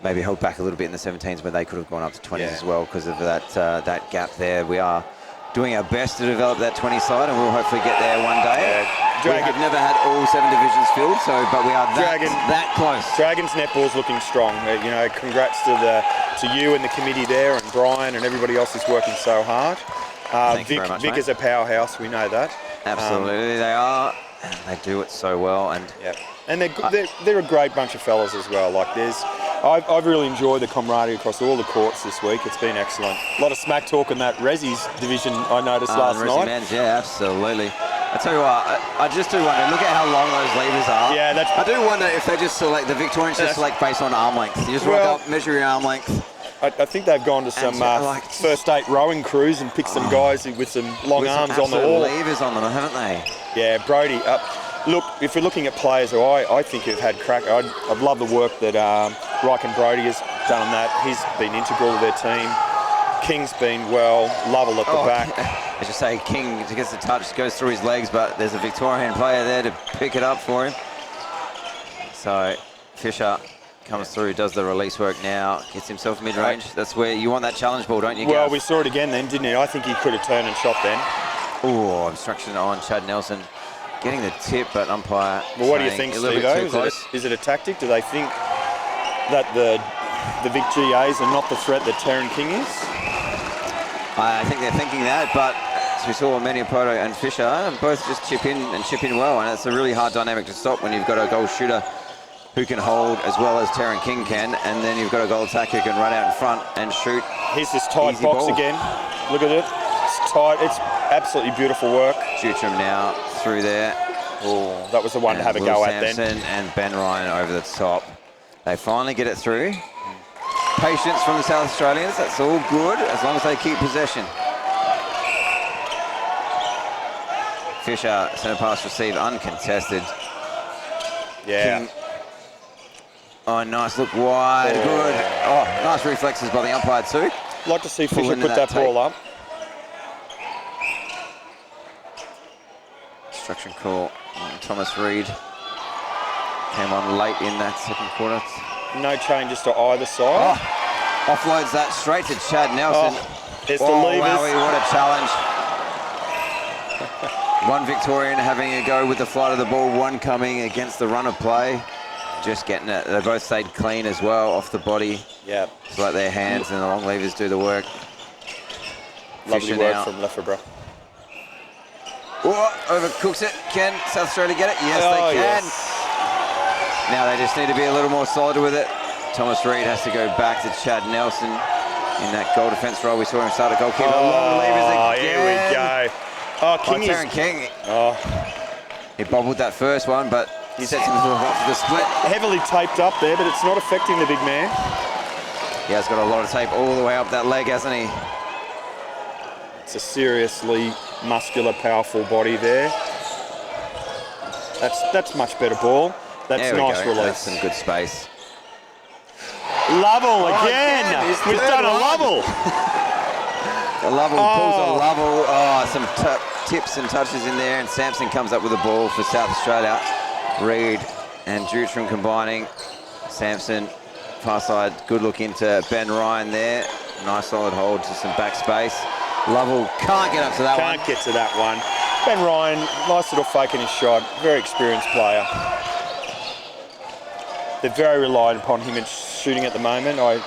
maybe held back a little bit in the 17s where they could have gone up to 20s as well because of that gap there. We are doing our best to develop that 20 side, and we'll hopefully get there one day. We have never had all 7 divisions filled, but we are that close. Dragons netball's looking strong. You know, congrats to you and the committee there, and Brian and everybody else is working so hard. Vic is a powerhouse. We know that. Absolutely, they are. And they do it so well, and they're a great bunch of fellas as well. Like I've really enjoyed the camaraderie across all the courts this week. It's been excellent. A lot of smack talk in that Resi's division I noticed last night. Men's, yeah, absolutely. I tell you what, I just do wonder, look at how long those levers are. Yeah, I do wonder if they just select, the Victorians just select based on arm length. You just rock up, measure your arm length. I think they've gone to some first aid rowing crews and picked some guys with some long arms on the wall. Levers on them, haven't they? Yeah, Brody. Look, if we're looking at players who I think have had crack, I'd love the work that Ryken Brody has done on that. He's been integral to their team. King's been well, Lovell at the back. I just say King gets the touch, goes through his legs, but there's a Victorian player there to pick it up for him. So Fisher comes through, does the release work now, gets himself mid-range. That's where you want that challenge ball, don't you, Well, Gav? we saw it again then, didn't he? I think he could have turned and shot then. Oh, obstruction on Chad Nelson. Getting the tip, but umpire. Well, what do you think, Steve-O? Is it a tactic? Do they think that the Vic GAs are not the threat that Taryn King is? I think they're thinking that, but as we saw, Maniapoto and Fisher both just chip in well, and it's a really hard dynamic to stop when you've got a goal shooter who can hold as well as Taryn King can, and then you've got a goal attacker who can run out in front and shoot. Here's this tight box again. Look at it. It's tight. It's absolutely beautiful work. Jutram now through there. Oh, that was the one to have a go at then. Sampson and Ben Ryan over the top. They finally get it through. Patience from the South Australians. That's all good as long as they keep possession. Fisher, centre pass receive, uncontested. Yeah. King. Oh, nice look wide. Good. Oh, nice reflexes by the umpire too. Like to see Fisher put that ball up. Instruction call. Thomas Reid came on late in that second quarter. No changes to either side. Offloads that straight to Chad Nelson. There's the levers. Wowie, what a challenge. One Victorian having a go with the flight of the ball, one coming against the run of play. Just getting it. They both stayed clean as well off the body. Yeah. Just let their hands and the long levers do the work. Lovely work from Lefebvre. Overcooks it. Can South Australia get it? Yes, they can. Yes. Now they just need to be a little more solid with it. Thomas Reid has to go back to Chad Nelson in that goal defence role. We saw him start a goalkeeper. Long levers again. Here we go. Taryn King. He bobbled that first one, but he sets himself up for the split. Heavily taped up there, but it's not affecting the big man. He has got a lot of tape all the way up that leg, hasn't he? It's a seriously muscular, powerful body there. That's much better ball. That's nice release. That's some good space. Lovell again. We've done a Lovell. Lovell pulls a Lovell. Some tips and touches in there, and Sampson comes up with a ball for South Australia. Reid and Jutram combining. Sampson, far side, good look into Ben Ryan there. Nice solid hold to some back space. Lovell can't get up to that one. Can't get to that one. Ben Ryan, nice little fake in his shot. Very experienced player. They're very reliant upon him in shooting at the moment. I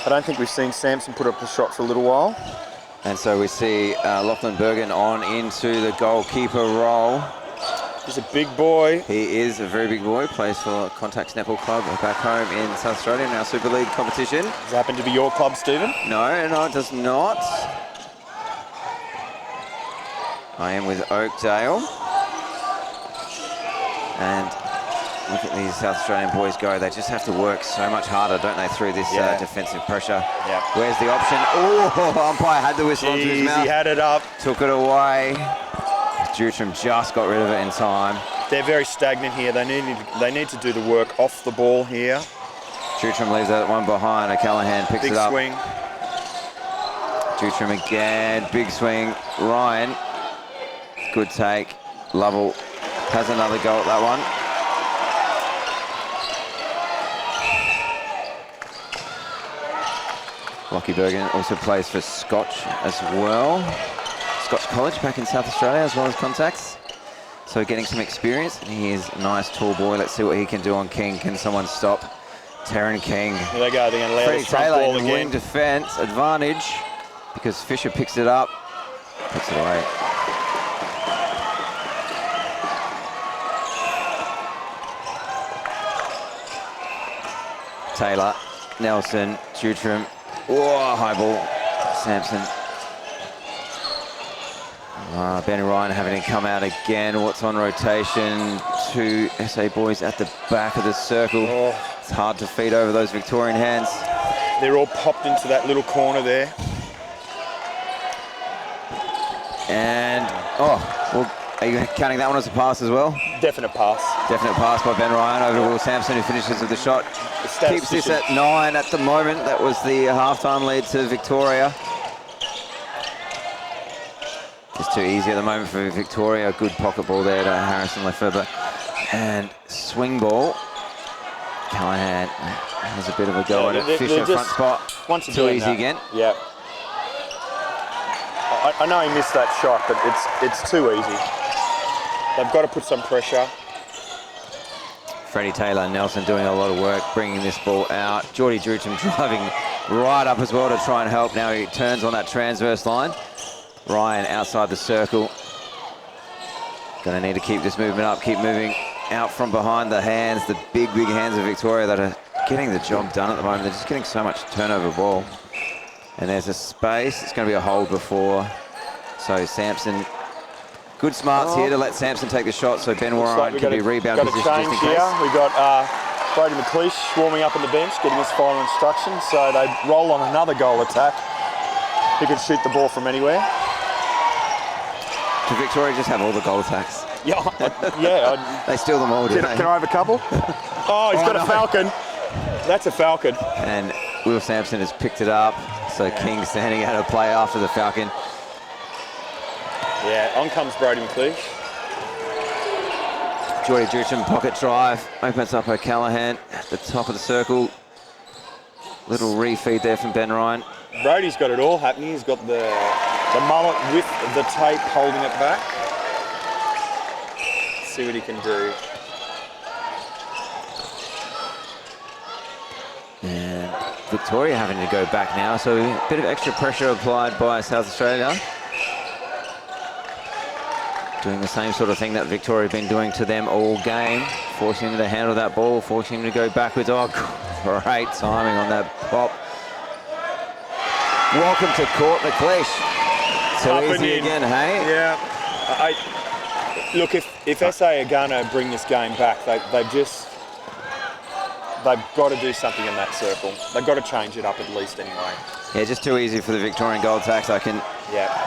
don't think we've seen Sampson put up the shot for a little while. And so we see Lachlan Bergen on into the goalkeeper role. He's a big boy. He is a very big boy, plays for Contacts Netball Club back home in South Australia in our Super League competition. Does it happen to be your club, Stephen? No, it does not. I am with Oakdale. And look at these South Australian boys go. They just have to work so much harder, don't they, through this defensive pressure. Yeah. Where's the option? Oh, umpire had the whistle onto his mouth. He had it up. Took it away. Jutram just got rid of it in time. They're very stagnant here. They need to do the work off the ball here. Jutram leaves that one behind. O'Callaghan picks it up. Big swing. Dutram again, big swing. Ryan, good take. Lovell has another go at that one. Lockie Bergen also plays for Scotch as well. Scotch College back in South Australia as well as contacts. So getting some experience. He is a nice tall boy. Let's see what he can do on King. Can someone stop Taryn King? Here they go. They're going to allow Freddie this front Taylor ball in again. wing defence. Advantage because Fisher picks it up. Puts it away. Taylor, Nelson, Dutram. Oh, high ball. Sampson. Ben Ryan having to come out again. What's on rotation? Two SA boys at the back of the circle. Oh. It's hard to feed over those Victorian hands. They're all popped into that little corner there. And, oh, well, are you counting that one as a pass as well? Definite pass. Definite pass by Ben Ryan over to Will Sampson, who finishes with the shot. Keeps this at 9 at the moment. That was the halftime lead to Victoria. Just too easy at the moment for Victoria. Good pocket ball there to Harrison Lefebvre. And swing ball. Callahan has a bit of a go at it. Fisher front spot. Once too easy again. Yeah. I know he missed that shot, but it's too easy. They've got to put some pressure. Freddie Taylor and Nelson doing a lot of work, bringing this ball out. Geordie Dutram driving right up as well to try and help. Now he turns on that transverse line. Ryan outside the circle. Gonna need to keep this movement up, keep moving out from behind the hands, the big hands of Victoria that are getting the job done at the moment. They're just getting so much turnover ball. And there's a space. It's gonna be a hold before. So Sampson, good smarts here to let Sampson take the shot so Ben Warren can be rebound position just in case. We've got Brody McLeish warming up on the bench, getting his final instructions. So they roll on another goal attack. He can shoot the ball from anywhere. Do Victoria just have all the goal attacks? Yeah, yeah. They steal them all, do they? Can I have a couple? Oh, he's got a falcon. That's a falcon. And Will Sampson has picked it up. So King standing out of play after the falcon. Yeah, on comes Brody McLeish. Geordie Dutram pocket drive. Opens up O'Callaghan at the top of the circle. Little refeed there from Ben Ryan. Brody's got it all happening. He's got the mullet with the tape holding it back. Let's see what he can do. And Victoria having to go back now, so a bit of extra pressure applied by South Australia. Doing the same sort of thing that Victoria have been doing to them all game, forcing them to handle that ball, forcing them to go backwards. Oh, great timing on that pop. Welcome to court, McLeish. Too easy again, hey? Yeah. Look, if SA are going to bring this game back, they've got to do something in that circle. They've got to change it up at least anyway. Yeah, just too easy for the Victorian goal attacks. I can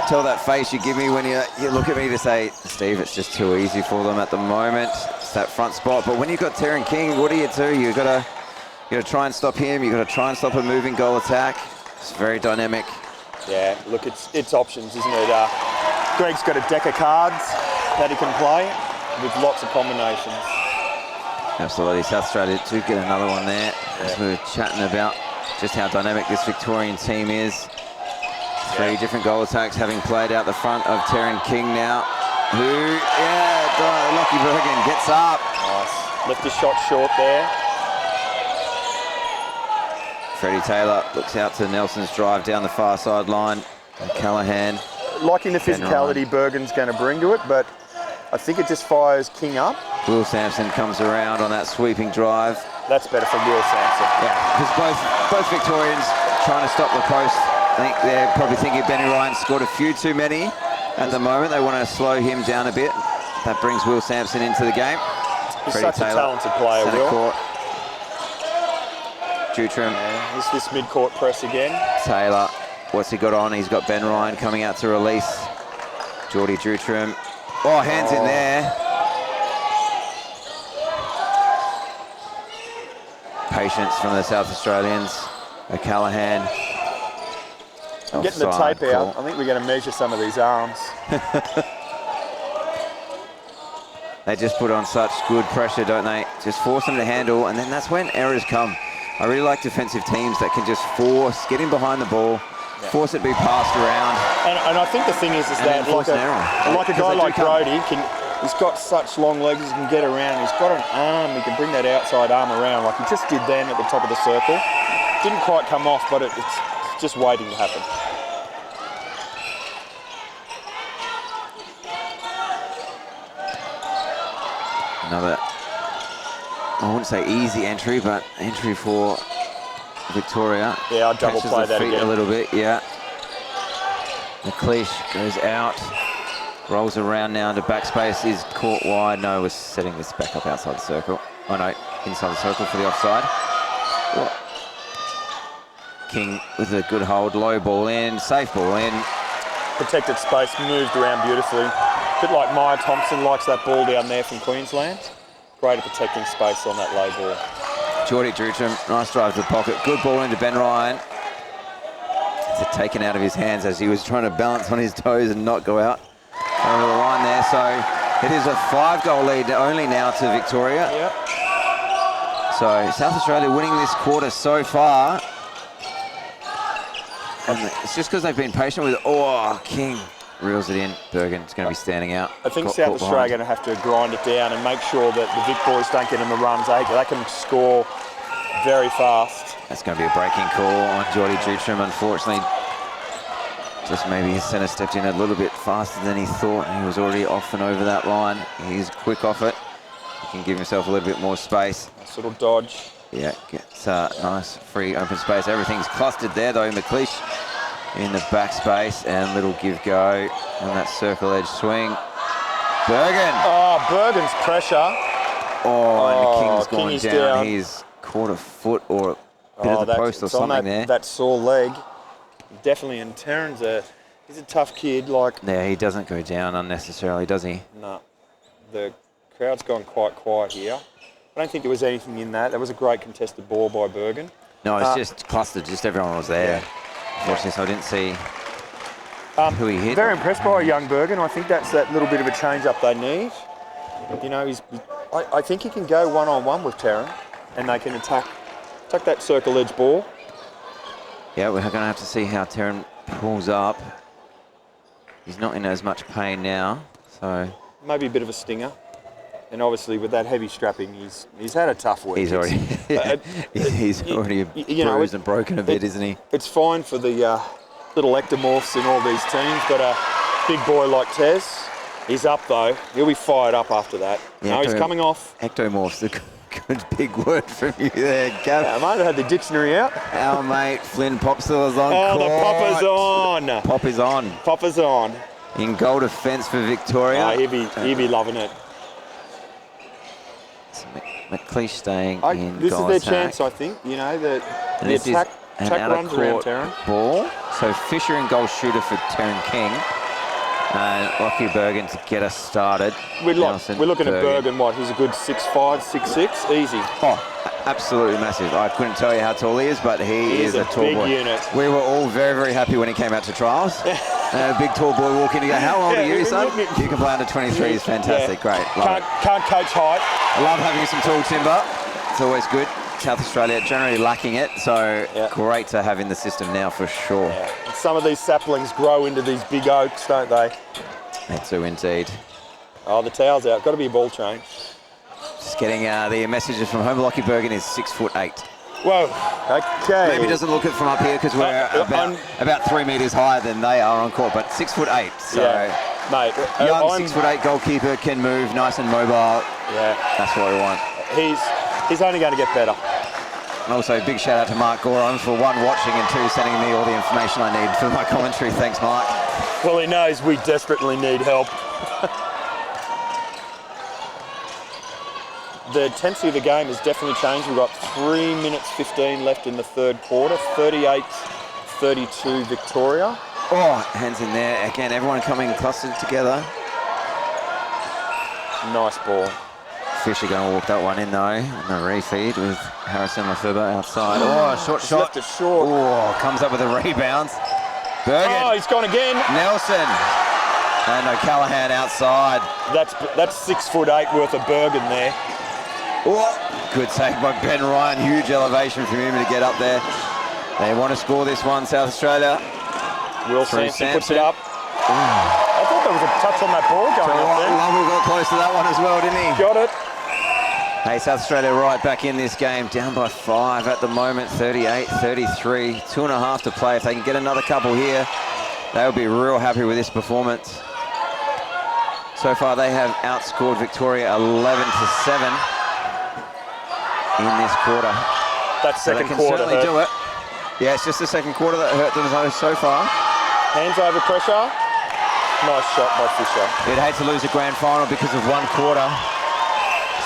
tell that face you give me when you look at me to say, Steve, it's just too easy for them at the moment. It's that front spot. But when you've got Taryn King, what do? You've got to try and stop him. You've got to try and stop a moving goal attack. It's very dynamic. Yeah, look, it's options, isn't it? Greg's got a deck of cards that he can play with lots of combinations. Absolutely. South Australia do get another one there. As we were chatting about just how dynamic this Victorian team is. Three different goal attacks having played out the front of Taryn King now. Who, Lockie Bergen gets up. Nice. Left his shot short there. Freddie Taylor looks out to Nelson's drive down the far sideline. Callahan. Liking the physicality Bergen's going to bring to it, but I think it just fires King up. Will Sampson comes around on that sweeping drive. That's better for Will Sampson. Yeah, because both Victorians trying to stop the post. I think they're probably thinking Benny Ryan scored a few too many at the moment. They want to slow him down a bit. That brings Will Sampson into the game. He's such a talented player, Will. Court. Dutram. Yeah, this mid-court press again. Taylor, what's he got on? He's got Ben Ryan coming out to release. Geordie Dutram. Oh, hands in there. Patience from the South Australians. O'Callaghan. Getting the Offside tape out, call. I think we're going to measure some of these arms. They just put on such good pressure, don't they? Just force them to handle, and then that's when errors come. I really like defensive teams that can just get in behind the ball, force it to be passed around. And I think the thing is that force an error. like a guy like Brody, he's got such long legs, he can get around. He's got an arm, he can bring that outside arm around like he just did then at the top of the circle. Didn't quite come off, but it's just waiting to happen. Another, I wouldn't say easy entry, but entry for Victoria. Yeah, I'll double Catches play the that feet again. a little bit, yeah. McLeish goes out, rolls around now into backspace, is caught wide. No, we're setting this back up outside the circle. Oh no, inside the circle for the offside. Oh. King with a good hold, low ball in, safe ball in. Protected space, moved around beautifully. A bit like Maya Thompson likes that ball down there from Queensland. Great at protecting space on that low ball. Geordie Drutram, nice drive to the pocket. Good ball into Ben Ryan. It's taken out of his hands as he was trying to balance on his toes and not go out over the line there. So it is a 5-goal lead only now to Victoria. Yep. So South Australia winning this quarter so far. And it's just because they've been patient with it. Oh, King reels it in. Bergen's going to be standing out. I think Got South caught Australia are behind. going to have to grind it down and make sure that the Vic boys don't get in the runs. They can score very fast. That's going to be a breaking call on Geordie Drutram, unfortunately. Just maybe his centre stepped in a little bit faster than he thought. He was already off and over that line. He's quick off it. He can give himself a little bit more space. Nice little dodge. Yeah, gets nice free open space. Everything's clustered there though. McLeish in the back space and little give go on that circle edge swing. Bergen. Oh, Bergen's pressure. Oh, and King's King gone is down. down. He's caught a foot or a bit of the post or it's on something there. that sore leg. Definitely, and Taryn's he's a tough kid. Like, Yeah, he doesn't go down unnecessarily, does he? no, the crowd's gone quite quiet here. I don't think there was anything in that. That was a great contested ball by Bergen. No, it's just clustered. Just everyone was there. Yeah. Unfortunately, so I didn't see who he hit. Very impressed by young Bergen. I think that's that little bit of a change-up they need. You know, I think he can go one-on-one with Taryn, and they can attack that circle edge ball. Yeah, we're going to have to see how Taryn pulls up. He's not in as much pain now, so Maybe a bit of a stinger. And obviously with that heavy strapping, he's had a tough week. he's already he's already bruised and broken a bit, isn't he? It's fine for the little ectomorphs in all these teams, but a big boy like Tez, he's up though. He'll be fired up after that. Yeah, No, he's coming off. Ectomorph's a good big word from you there, Gav. I might have had the dictionary out. Our mate Flynn Popsill is on Oh, court. the Popper's on. Pop is on. Popper's on. In goal defence for Victoria. Oh, he'll be loving it. McLeish staying in This is goal their attack. chance, I think. You know, the This attack is an runs around out-of-court Taryn. ball. So Fisher in goal shooter for Taryn King. And Lockie Bergen to get us started. We're Nelson looking at Bergen, what? He's a good 6'5", 6'6", easy. Oh, absolutely massive. I couldn't tell you how tall he is, but he is a tall big boy. unit. We were all very, very happy when he came out to trials. A big tall boy walking to go, how old are you, son? You can play under 23, he's fantastic, great. Love it. Can't coach height. I love having some tall timber. It's always good. South Australia generally lacking it, so great to have in the system now for sure. Yeah. Some of these saplings grow into these big oaks, don't they? They do indeed. Oh, the towel's out. Got to be a ball change. Just getting the messages from home. Lockie Bergen is 6'8". Whoa. Okay. Maybe doesn't look it from up here because we're about 3 metres higher than they are on court, but 6'8". So mate, young 6'8" goalkeeper can move, nice and mobile. Yeah. That's what we want. He's only going to get better. And also big shout out to Mark Goron for one, watching, and two, sending me all the information I need for my commentary. Thanks, Mark. Well, he knows we desperately need help. The intensity of the game has definitely changed. We've got 3 minutes 15 left in the third quarter. 38-32 Victoria. Oh, hands in there. Again, everyone coming clustered together. Nice ball. Fisher going to walk that one in though. And the refeed with Harrison Lafeba outside. Oh, short Just shot. left it short. Oh, comes up with a rebound. Bergen. Oh, he's gone again. Nelson. And O'Callaghan outside. That's 6'8" worth of Bergen there. Oh, good take by Ben Ryan. Huge elevation from him to get up there. They want to score this one, South Australia. Will Sampson puts it up. I thought there was a touch on that ball going up there. Lovell got close to that one as well, didn't he? Got it. Hey, South Australia right back in this game, down by 5 at the moment, 38-33, 2.5 to play. If they can get another couple here, they'll be real happy with this performance. So far, they have outscored Victoria 11-7 in this quarter. That second so they can quarter certainly hurt. do it. Yeah, it's just the second quarter that hurt them so far. Hands over pressure. Nice shot by Fisher. You'd hate to lose a grand final because of one quarter.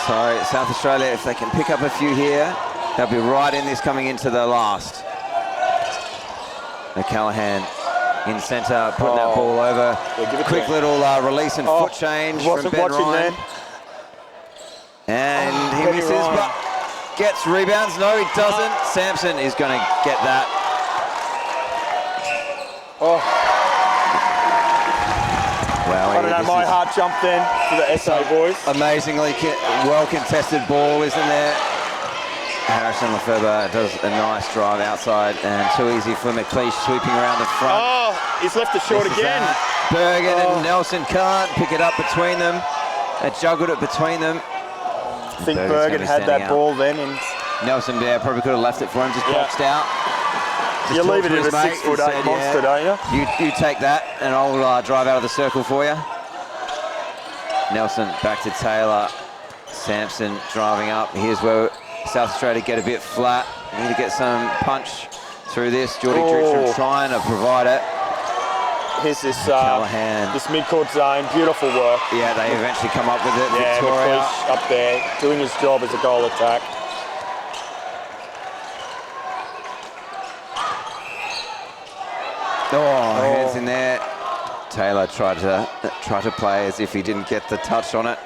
So South Australia, if they can pick up a few here, they'll be right in this coming into the last. O'Callaghan in centre, putting that ball over. Yeah, give it Quick to him. little release and foot change from Wasn't Ben watching Ryan. then. And he Benny misses, Ryan. but gets rebounds. No, he doesn't. Sampson is going to get that. Oh, Well, I don't know, this my is heart jumped then for the SA boys. amazingly well-contested ball, isn't there? Harrison Lefebvre does a nice drive outside and too easy for McLeish sweeping around the front. Oh, he's left it short This is again. that. Bergen and Nelson can't pick it up between them. They juggled it between them. I think Bergen's Bergen gonna be had standing that out. ball then. And Nelson there probably could have left it for him, just boxed out. you Just leave talked it to in his a mate 6'8" and said, monster, don't you? You take that and I'll drive out of the circle for you. Nelson back to Taylor. Sampson driving up. Here's where South Australia get a bit flat. Need to get some punch through this. Geordie Drutram trying to provide it. Here's this Callahan. this mid-court zone. Beautiful work. Yeah, they eventually come up with it. Yeah, Victoria. McLeish up there doing his job as a goal attack. Hands in there. Taylor tried to play as if he didn't get the touch on it.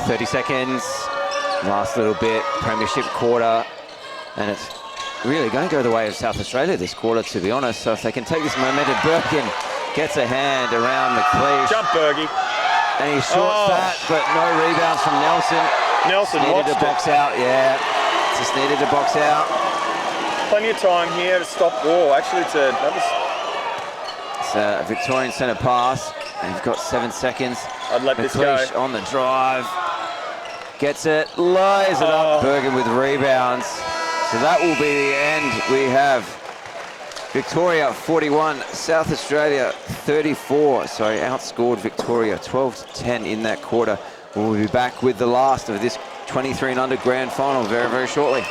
30 seconds. Last little bit. Premiership quarter, and it's really going to go the way of South Australia this quarter, to be honest. So if they can take this momentum, Birkin gets a hand around McLeish. Jump, Bergie. And he shorts that, but no rebounds from Nelson. Nelson Needed watched to box out, yeah. Just needed to box out. Plenty of time here to stop. Oh, actually, that was. It's a Victorian centre pass. And you've got 7 seconds. I'd let this go. McLeish on the drive. Gets it, lays it up. Bergen with rebounds. So that will be the end. We have Victoria 41, South Australia 34. Sorry, outscored Victoria 12-10 in that quarter. We'll be back with the last of this 23 and under grand final very, very shortly.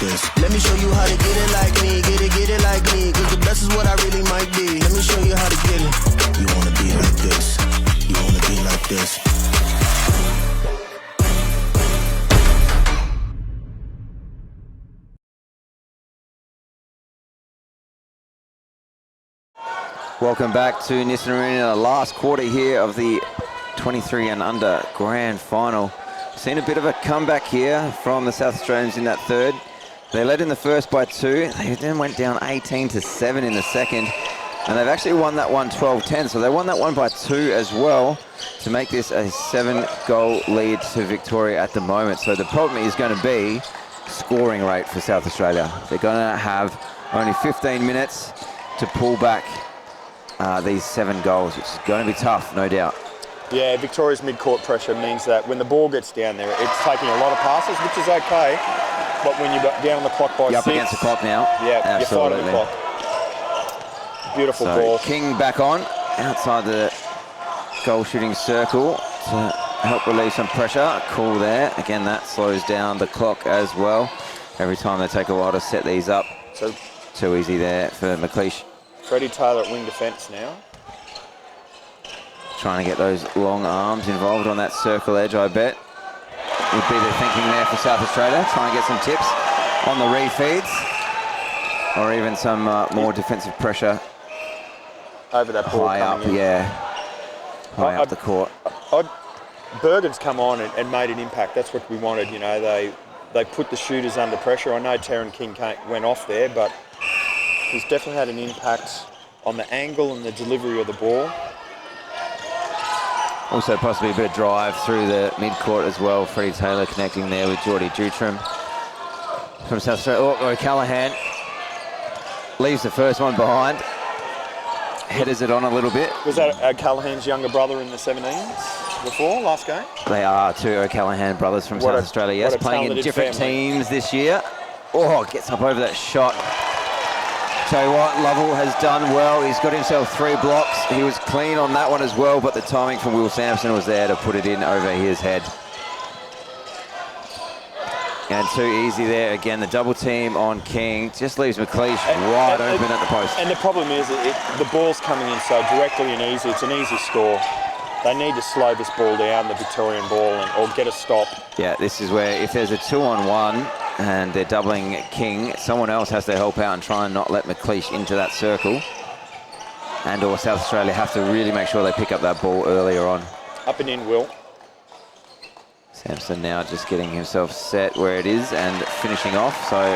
this. Let me show you how to get it like me, get it like me. Cause the best is what I really might be. Let me show you how to get it. You wanna be like this. You wanna be like this. Welcome back to Nissan Arena, last quarter here of the 23 and under grand final. Seen a bit of a comeback here from the South Australians in that third. They led in the first by 2. They then went down 18-7 in the second. And they've actually won that one 12-10. So they won that one by 2 as well to make this a 7-goal lead to Victoria at the moment. So the problem is going to be scoring rate for South Australia. They're going to have only 15 minutes to pull back these 7 goals, which is going to be tough, no doubt. Yeah, Victoria's mid-court pressure means that when the ball gets down there, it's taking a lot of passes, which is okay. But when you're down on the clock by 6... You're up against the clock now. Yeah, absolutely. You're fighting the clock. Beautiful ball. King back on, outside the goal shooting circle to help relieve some pressure. Cool there. Again, that slows down the clock as well. Every time they take a while to set these up. So too easy there for McLeish. Freddie Taylor at wing defence now. Trying to get those long arms involved on that circle edge, I bet. Would be the thinking there for South Australia. Try and get some tips on the refeeds. Or even some more defensive pressure. Over that ball high up, in. yeah. High up the court. Bergen's come on and made an impact. That's what we wanted, you know. They put the shooters under pressure. I know Taryn King went off there, but he's definitely had an impact on the angle and the delivery of the ball. Also possibly a bit of drive through the mid-court as well. Freddie Taylor connecting there with Geordie Dutram from South Australia. Oh, O'Callaghan leaves the first one behind. Headers it on a little bit. Was that O'Callaghan's younger brother in the 17s before, last game? They are 2 O'Callaghan brothers from South Australia, yes, playing in different teams this year. Oh, gets up over that shot. Tell you what, Lovell has done well. He's got himself 3 blocks. He was clean on that one as well, but the timing from Will Sampson was there to put it in over his head. And too easy there. Again, the double team on King just leaves McLeish wide open at the post. And the problem is the ball's coming in so directly and easy. It's an easy score. They need to slow this ball down, the Victorian ball, or get a stop. Yeah, this is where if there's a 2-on-1, and they're doubling King, someone else has to help out and try and not let McLeish into that circle. And or South Australia have to really make sure they pick up that ball earlier on. Up and in, Will. Sampson now just getting himself set where it is and finishing off. So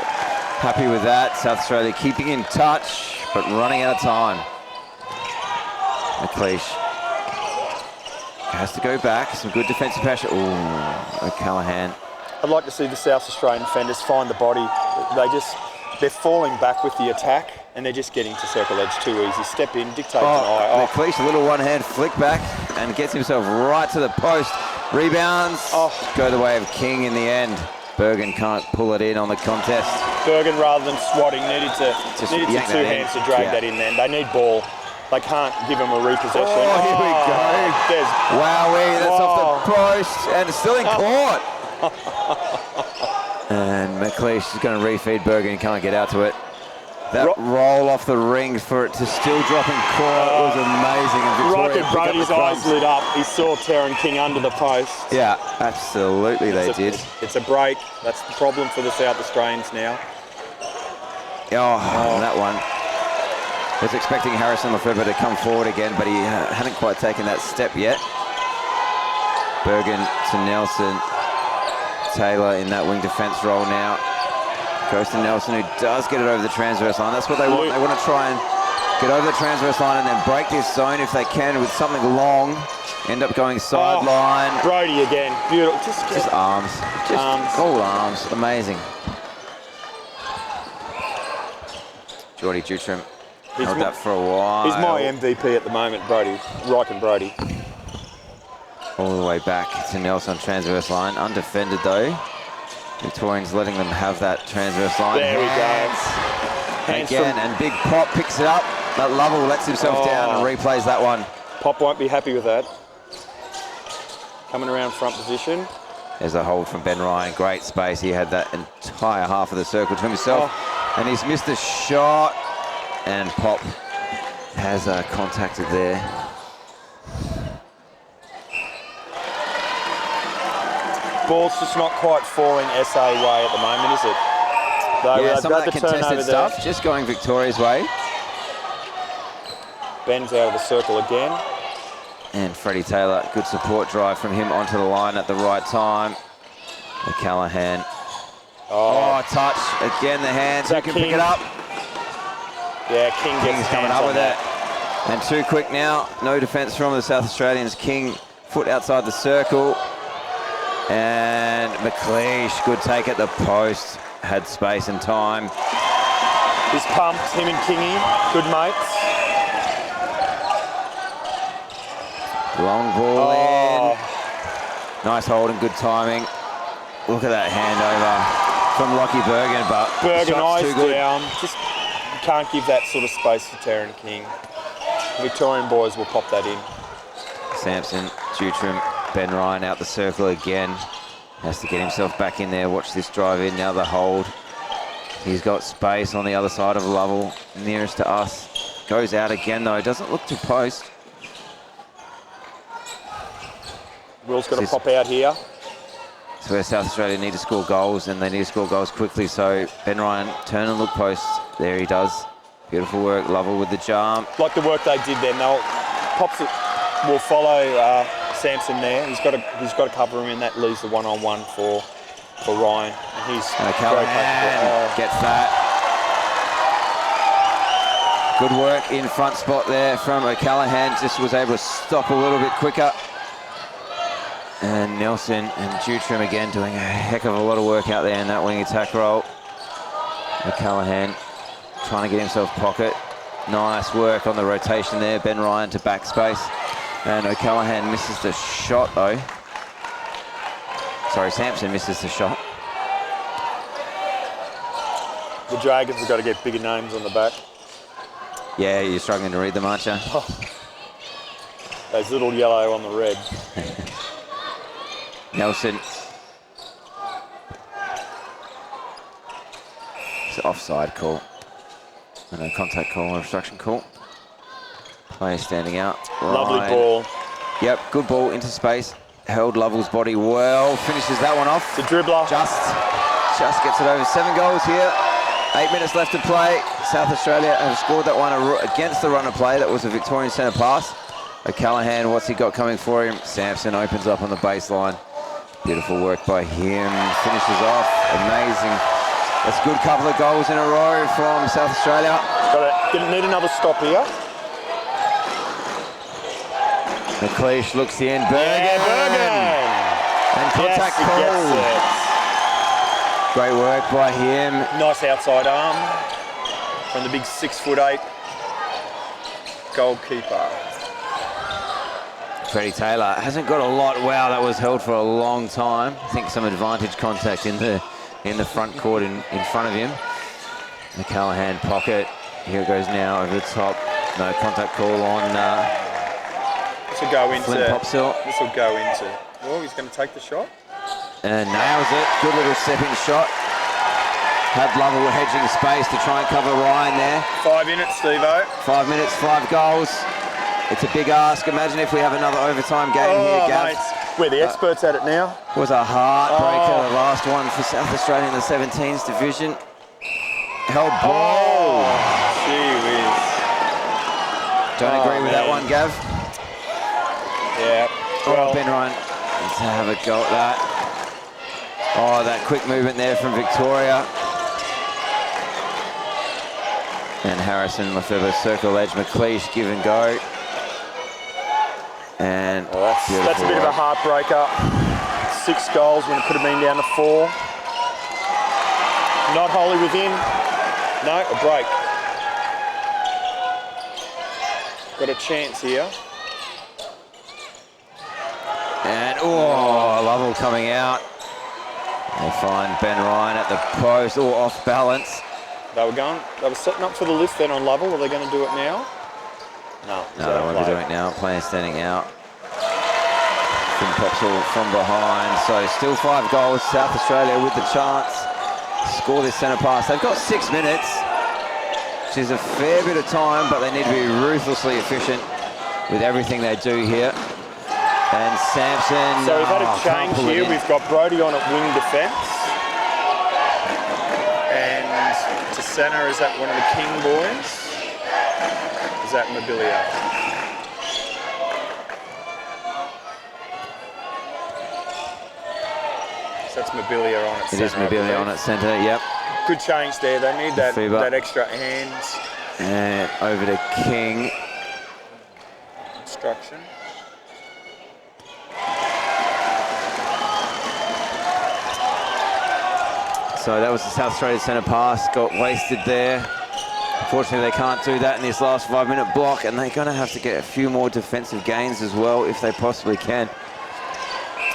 happy with that. South Australia keeping in touch, but running out of time. McLeish has to go back. Some good defensive pressure. Ooh, O'Callaghan. I'd like to see the South Australian defenders find the body. They're falling back with the attack and they're just getting to circle edge too easy. Step in, dictate an eye. McLeish, a little one-hand flick back and gets himself right to the post. Rebounds, go the way of King in the end. Bergen can't pull it in on the contest. Bergen, rather than swatting, needed to 2 hands to drag that in then. They need ball. They can't give him a repossession. Oh, here we go. Wowee, that's off the post and still in court. And McLeish is going to refeed Bergen, can't get out to it. That roll off the ring for it to still drop in court was amazing. And Right, Brody's eyes lit up. He saw Taryn King under the post. Yeah, absolutely they did. It's a break. That's the problem for the South Australians now. That one. Was expecting Harrison Lefebvre to come forward again, but he hadn't quite taken that step yet. Bergen to Nelson. Taylor in that wing defence role now. Goes to Nelson, who does get it over the transverse line. That's what they want. They want to try and get over the transverse line and then break this zone if they can with something long. End up going sideline. Brody again. Beautiful. Just arms. Just all arms. Amazing. Geordie Dutram held that for a while. He's my MVP at the moment, Brody. Riken Brody. All the way back to Nelson on transverse line. Undefended though. Victorians letting them have that transverse line. There we go. Again, and Big Pop picks it up. But Lovell lets himself down and replays that one. Pop won't be happy with that. Coming around front position. There's a hold from Ben Ryan. Great space. He had that entire half of the circle to himself. And he's missed a shot. And Pop has contacted there. Ball's just not quite falling SA way at the moment, is it? Though Yeah, they've some of got that the contested turnover stuff there. just going Victoria's way. Ben's out of the circle again. And Freddie Taylor, good support drive from him onto the line at the right time. O'Callaghan. Oh, touch. Again, the hands. Who can pick it up? Yeah, King King's gets coming hands up on with that. it. And too quick now. No defence from the South Australians. King, foot outside the circle. And McLeish, good take at the post. Had space and time. He's pumped, him and Kingy, good mates. Long ball in. Nice hold and good timing. Look at that handover from Lockie Bergen, but Bergen shot's eyes too good. down. Just you can't give that sort of space to Taryn King. The Victorian boys will pop that in. Sampson, Dutram, Ben Ryan out the circle again. Has to get himself back in there. Watch this drive in, now the hold. He's got space on the other side of Lovell, nearest to us. Goes out again though, doesn't look to post. Will's got to pop out here. It's where South Australia need to score goals, and they need to score goals quickly. So Ben Ryan, turn and look post. There he does. Beautiful work. Lovell with the jump. Like the work they did then. Pops it will follow Sampson there. He's got to cover him, and that leaves the one-on-one for Ryan. And he's O'Callaghan gets that. Good work in front spot there from O'Callaghan. Just was able to stop a little bit quicker. And Nelson and Dutram again doing a heck of a lot of work out there in that wing attack role. O'Callaghan trying to get himself pocket. Nice work on the rotation there. Ben Ryan to backspace. And O'Callaghan misses the shot though. Sorry, Sampson misses the shot. The Dragons have got to get bigger names on the back. Yeah, you're struggling to read them, aren't you? Those little yellow on the red. Nelson. It's an offside call. No contact call, obstruction call. Player standing out. Lovely Ryan. ball. Yep, good ball into space. Held Lovell's body well. Finishes that one off. The dribbler. Just gets it over. 7 goals here. 8 minutes left to play. South Australia have scored that one against the runner play. That was a Victorian centre pass. O'Callaghan, what's he got coming for him? Sampson opens up on the baseline. Beautiful work by him. Finishes off. Amazing. That's a good couple of goals in a row from South Australia. Didn't need another stop here. McLeish looks in. Bergen. And contact call. Great work by him. Nice outside arm from the big 6'8" goalkeeper. Freddie Taylor hasn't got a lot. Wow, that was held for a long time. I think some advantage contact in the front court in front of him. The O'Callaghan pocket. Here it goes now over the top. No contact call on This will go into. Flynn Popsill. This will go into. Oh, he's going to take the shot. And nails it. Good little stepping shot. Had Lovell hedging space to try and cover Ryan there. 5 minutes, Steve-O. 5 minutes, 5 goals. It's a big ask. Imagine if we have another overtime game here, Gav. Mate. We're the experts at it now. Was a heartbreaker, the last one for South Australia in the 17s division. Held ball. Gee whiz. Don't agree with that one, Gav. Yeah. Well, Ben Ryan needs to have a go at that. Oh, that quick movement there from Victoria. And Harrison Lefebvre circle edge. McLeish give and go. And that's a bit of a heartbreaker. 6 goals when it could have been down to 4. Not wholly within. No, a break. Got a chance here. And Lovell coming out. They find Ben Ryan at the post, off balance. They were setting up for the lift then on Lovell. Are they going to do it now? No. No, they won't be doing it now. Player standing out. From Popsall from behind. So still 5 goals. South Australia with the chance to score this centre pass. They've got 6 minutes, which is a fair bit of time, but they need to be ruthlessly efficient with everything they do here. And Sampson. So we've had a change here. We've got Brody on at wing defence. And to centre, is that one of the King boys? Is that Mobilio? So that's Mobilio on at centre. It is Mobilio on at centre, yep. Good change there. They need that extra hands. And over to King. Instruction. So that was the South Australia centre pass, got wasted there. Unfortunately, they can't do that in this last 5-minute block, and they're going to have to get a few more defensive gains as well if they possibly can.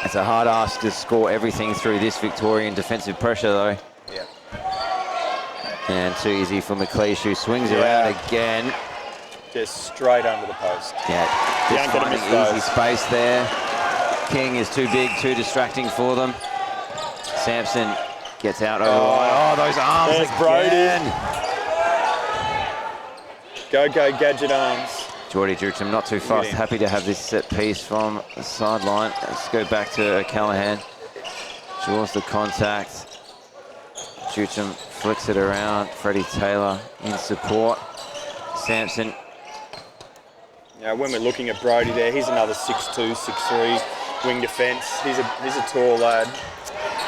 It's a hard ask to score everything through this Victorian defensive pressure, though. Yeah. And too easy for McLeish, who swings around again. Just straight under the post. Yeah, just finding easy space there. King is too big, too distracting for them. Sampson gets out over the line. Oh, those arms again. Brody. Go, Gadget arms. Geordie Jucham not too fast. Happy to have this set piece from the sideline. Let's go back to O'Callaghan. Draws the contact. Jucham flicks it around. Freddie Taylor in support. Sampson. Yeah, when we're looking at Brody there, he's another 6'2", 6'3", wing defence. He's a tall lad.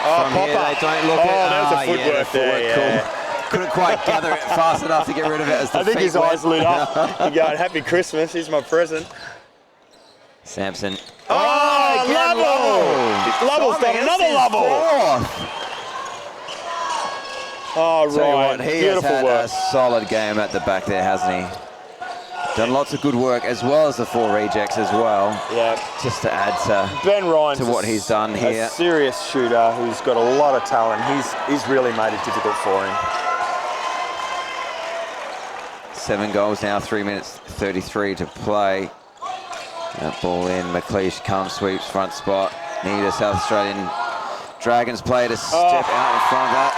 Oh, From here, they don't look there's the footwork there. Cool. Couldn't quite gather it fast enough to get rid of it as the I think feet his eyes lit up. He going, "Happy Christmas, here's my present." Sampson. Lovell's got another Lovell. Oh, right. He has had a solid game at the back there, hasn't he? Done lots of good work, as well as the 4 rejects as well. Yeah. Just to add to Ben Ryan's what he's done here. A serious shooter who's got a lot of talent. He's really made it difficult for him. 7 goals now, 3 minutes 33 to play. That ball in, McLeish comes, sweeps, front spot. Need a South Australian Dragons player to step out in front of that.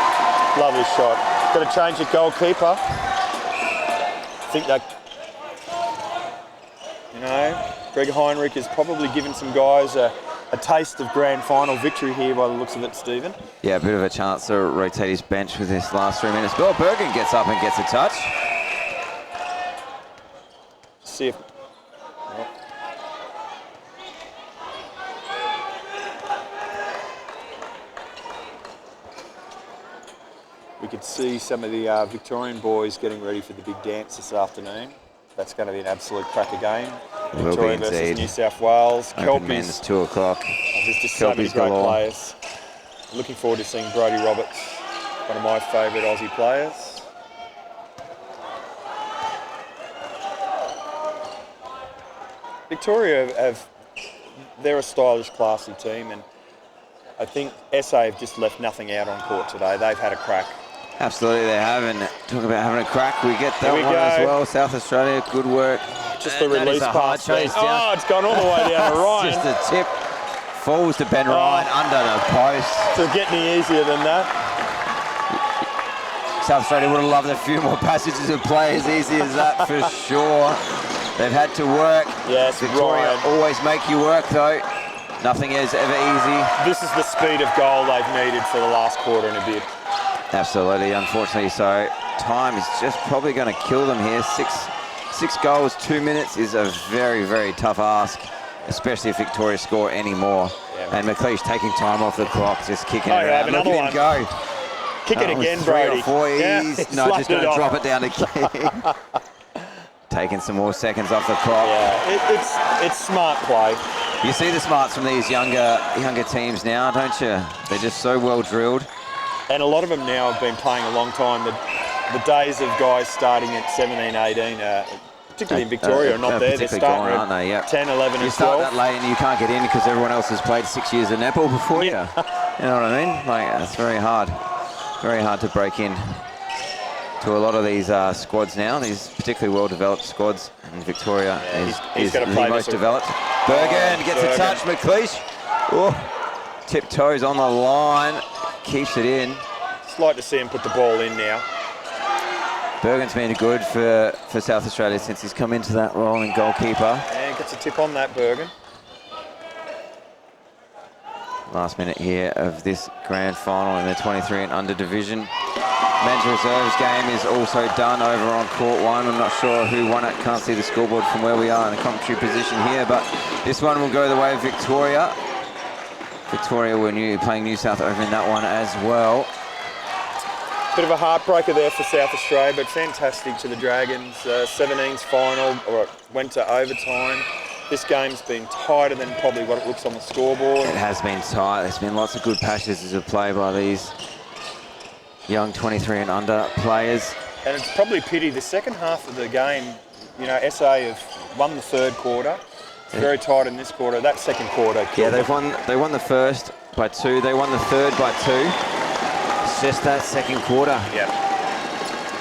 Lovely shot. Got to change your goalkeeper. I think that, Greg Heinrich has probably given some guys a taste of grand final victory here by the looks of it, Stephen. Yeah, a bit of a chance to rotate his bench with this last 3 minutes. Bill Bergen gets up and gets a touch. See if... We could see some of the Victorian boys getting ready for the big dance this afternoon. That's going to be an absolute cracker game. Victoria versus New South Wales. Men's 2 o'clock. There's just so many great players. Looking forward to seeing Brodie Roberts, one of my favourite Aussie players. Victoria they're a stylish, classy team, and I think SA have just left nothing out on court today. They've had a crack. Absolutely, they have, and talk about having a crack. We get that one as well. South Australia, good work. Just the release pass. Oh, it's gone all the way down to Ryan. Just a tip. Falls to Ben Ryan under the post. So get any easier than that. South Australia would have loved a few more passages of play as easy as that for sure. They've had to work. Yes, Victoria Ryan. always make you work though. Nothing is ever easy. This is the speed of goal they've needed for the last quarter and a bit. Absolutely, unfortunately so. Time is just probably going to kill them here. Six goals, 2 minutes is a very, very tough ask, especially if Victoria score any more. Yeah. And McLeish taking time off the clock, just kicking it around. Look at him go. Kick it again, Brody. 3 or 4 E's. No, just going to drop it down again. Taking some more seconds off the clock. Yeah, it's smart play. You see the smarts from these younger teams now, don't you? They're just so well drilled. And a lot of them now have been playing a long time. The days of guys starting at 17, 18, particularly in Victoria, are not there. They're starting aren't they? Yep. 10, 11 and 12. You start that late and you can't get in because everyone else has played 6 years of netball before you. You know what I mean? Like, it's very hard. Very hard to break in to a lot of these squads now. These particularly well-developed squads. And Victoria is the most developed. Bergen gets a touch. McLeish. Oh, tiptoes on the line. Keeps it in. Just like to see him put the ball in now. Bergen's been good for South Australia since he's come into that role in goalkeeper. And gets a tip on that, Bergen. Last minute here of this grand final in the 23 and under division. Men's reserves game is also done over on court 1. I'm not sure who won it. Can't see the scoreboard from where we are in the commentary position here, but this one will go the way of Victoria. Victoria were playing New South over in that one as well. Bit of a heartbreaker there for South Australia, but fantastic to the Dragons. 17's final, or it went to overtime. This game's been tighter than probably what it looks on the scoreboard. It has been tight. There's been lots of good passages of play by these young 23 and under players. And it's probably a pity the second half of the game, you know, SA have won the third quarter. It's very tight in this quarter. That second quarter. Yeah, they won the first by 2. They won the third by 2. It's just that second quarter. Yeah.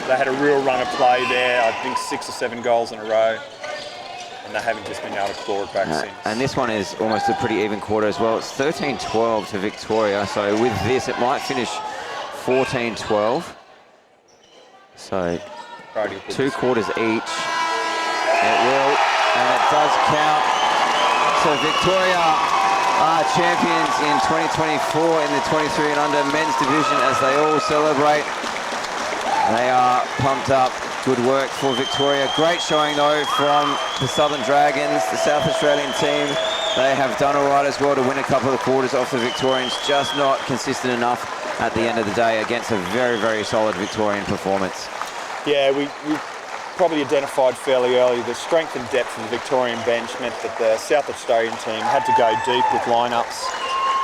They had a real run of play there. I think 6 or 7 goals in a row. And they haven't just been able to claw it back since. And this one is almost a pretty even quarter as well. It's 13-12 to Victoria. So with this, it might finish 14-12. So 2 quarters each. It will, and it does count. So Victoria are champions in 2024 in the 23 and under men's division as they all celebrate. They are pumped up. Good work for Victoria. Great showing though from the Southern Dragons, the South Australian team. They have done all right as well to win a couple of quarters off the Victorians, just not consistent enough at the end of the day against a very, very solid Victorian performance. Yeah, we probably identified fairly early the strength and depth of the Victorian bench meant that the South Australian team had to go deep with lineups.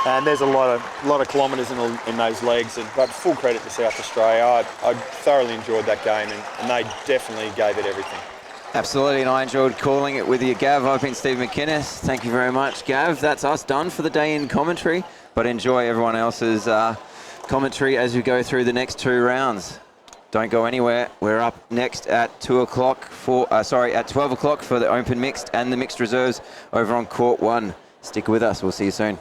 And there's a lot of kilometres in those legs, but full credit to South Australia. I thoroughly enjoyed that game, and they definitely gave it everything. Absolutely, and I enjoyed calling it with you, Gav. I've been Steve McInnes. Thank you very much, Gav. That's us done for the day in commentary, but enjoy everyone else's commentary as we go through the next 2 rounds. Don't go anywhere. We're up next at 2 o'clock at 12 o'clock for the open mixed and the mixed reserves over on court 1. Stick with us. We'll see you soon.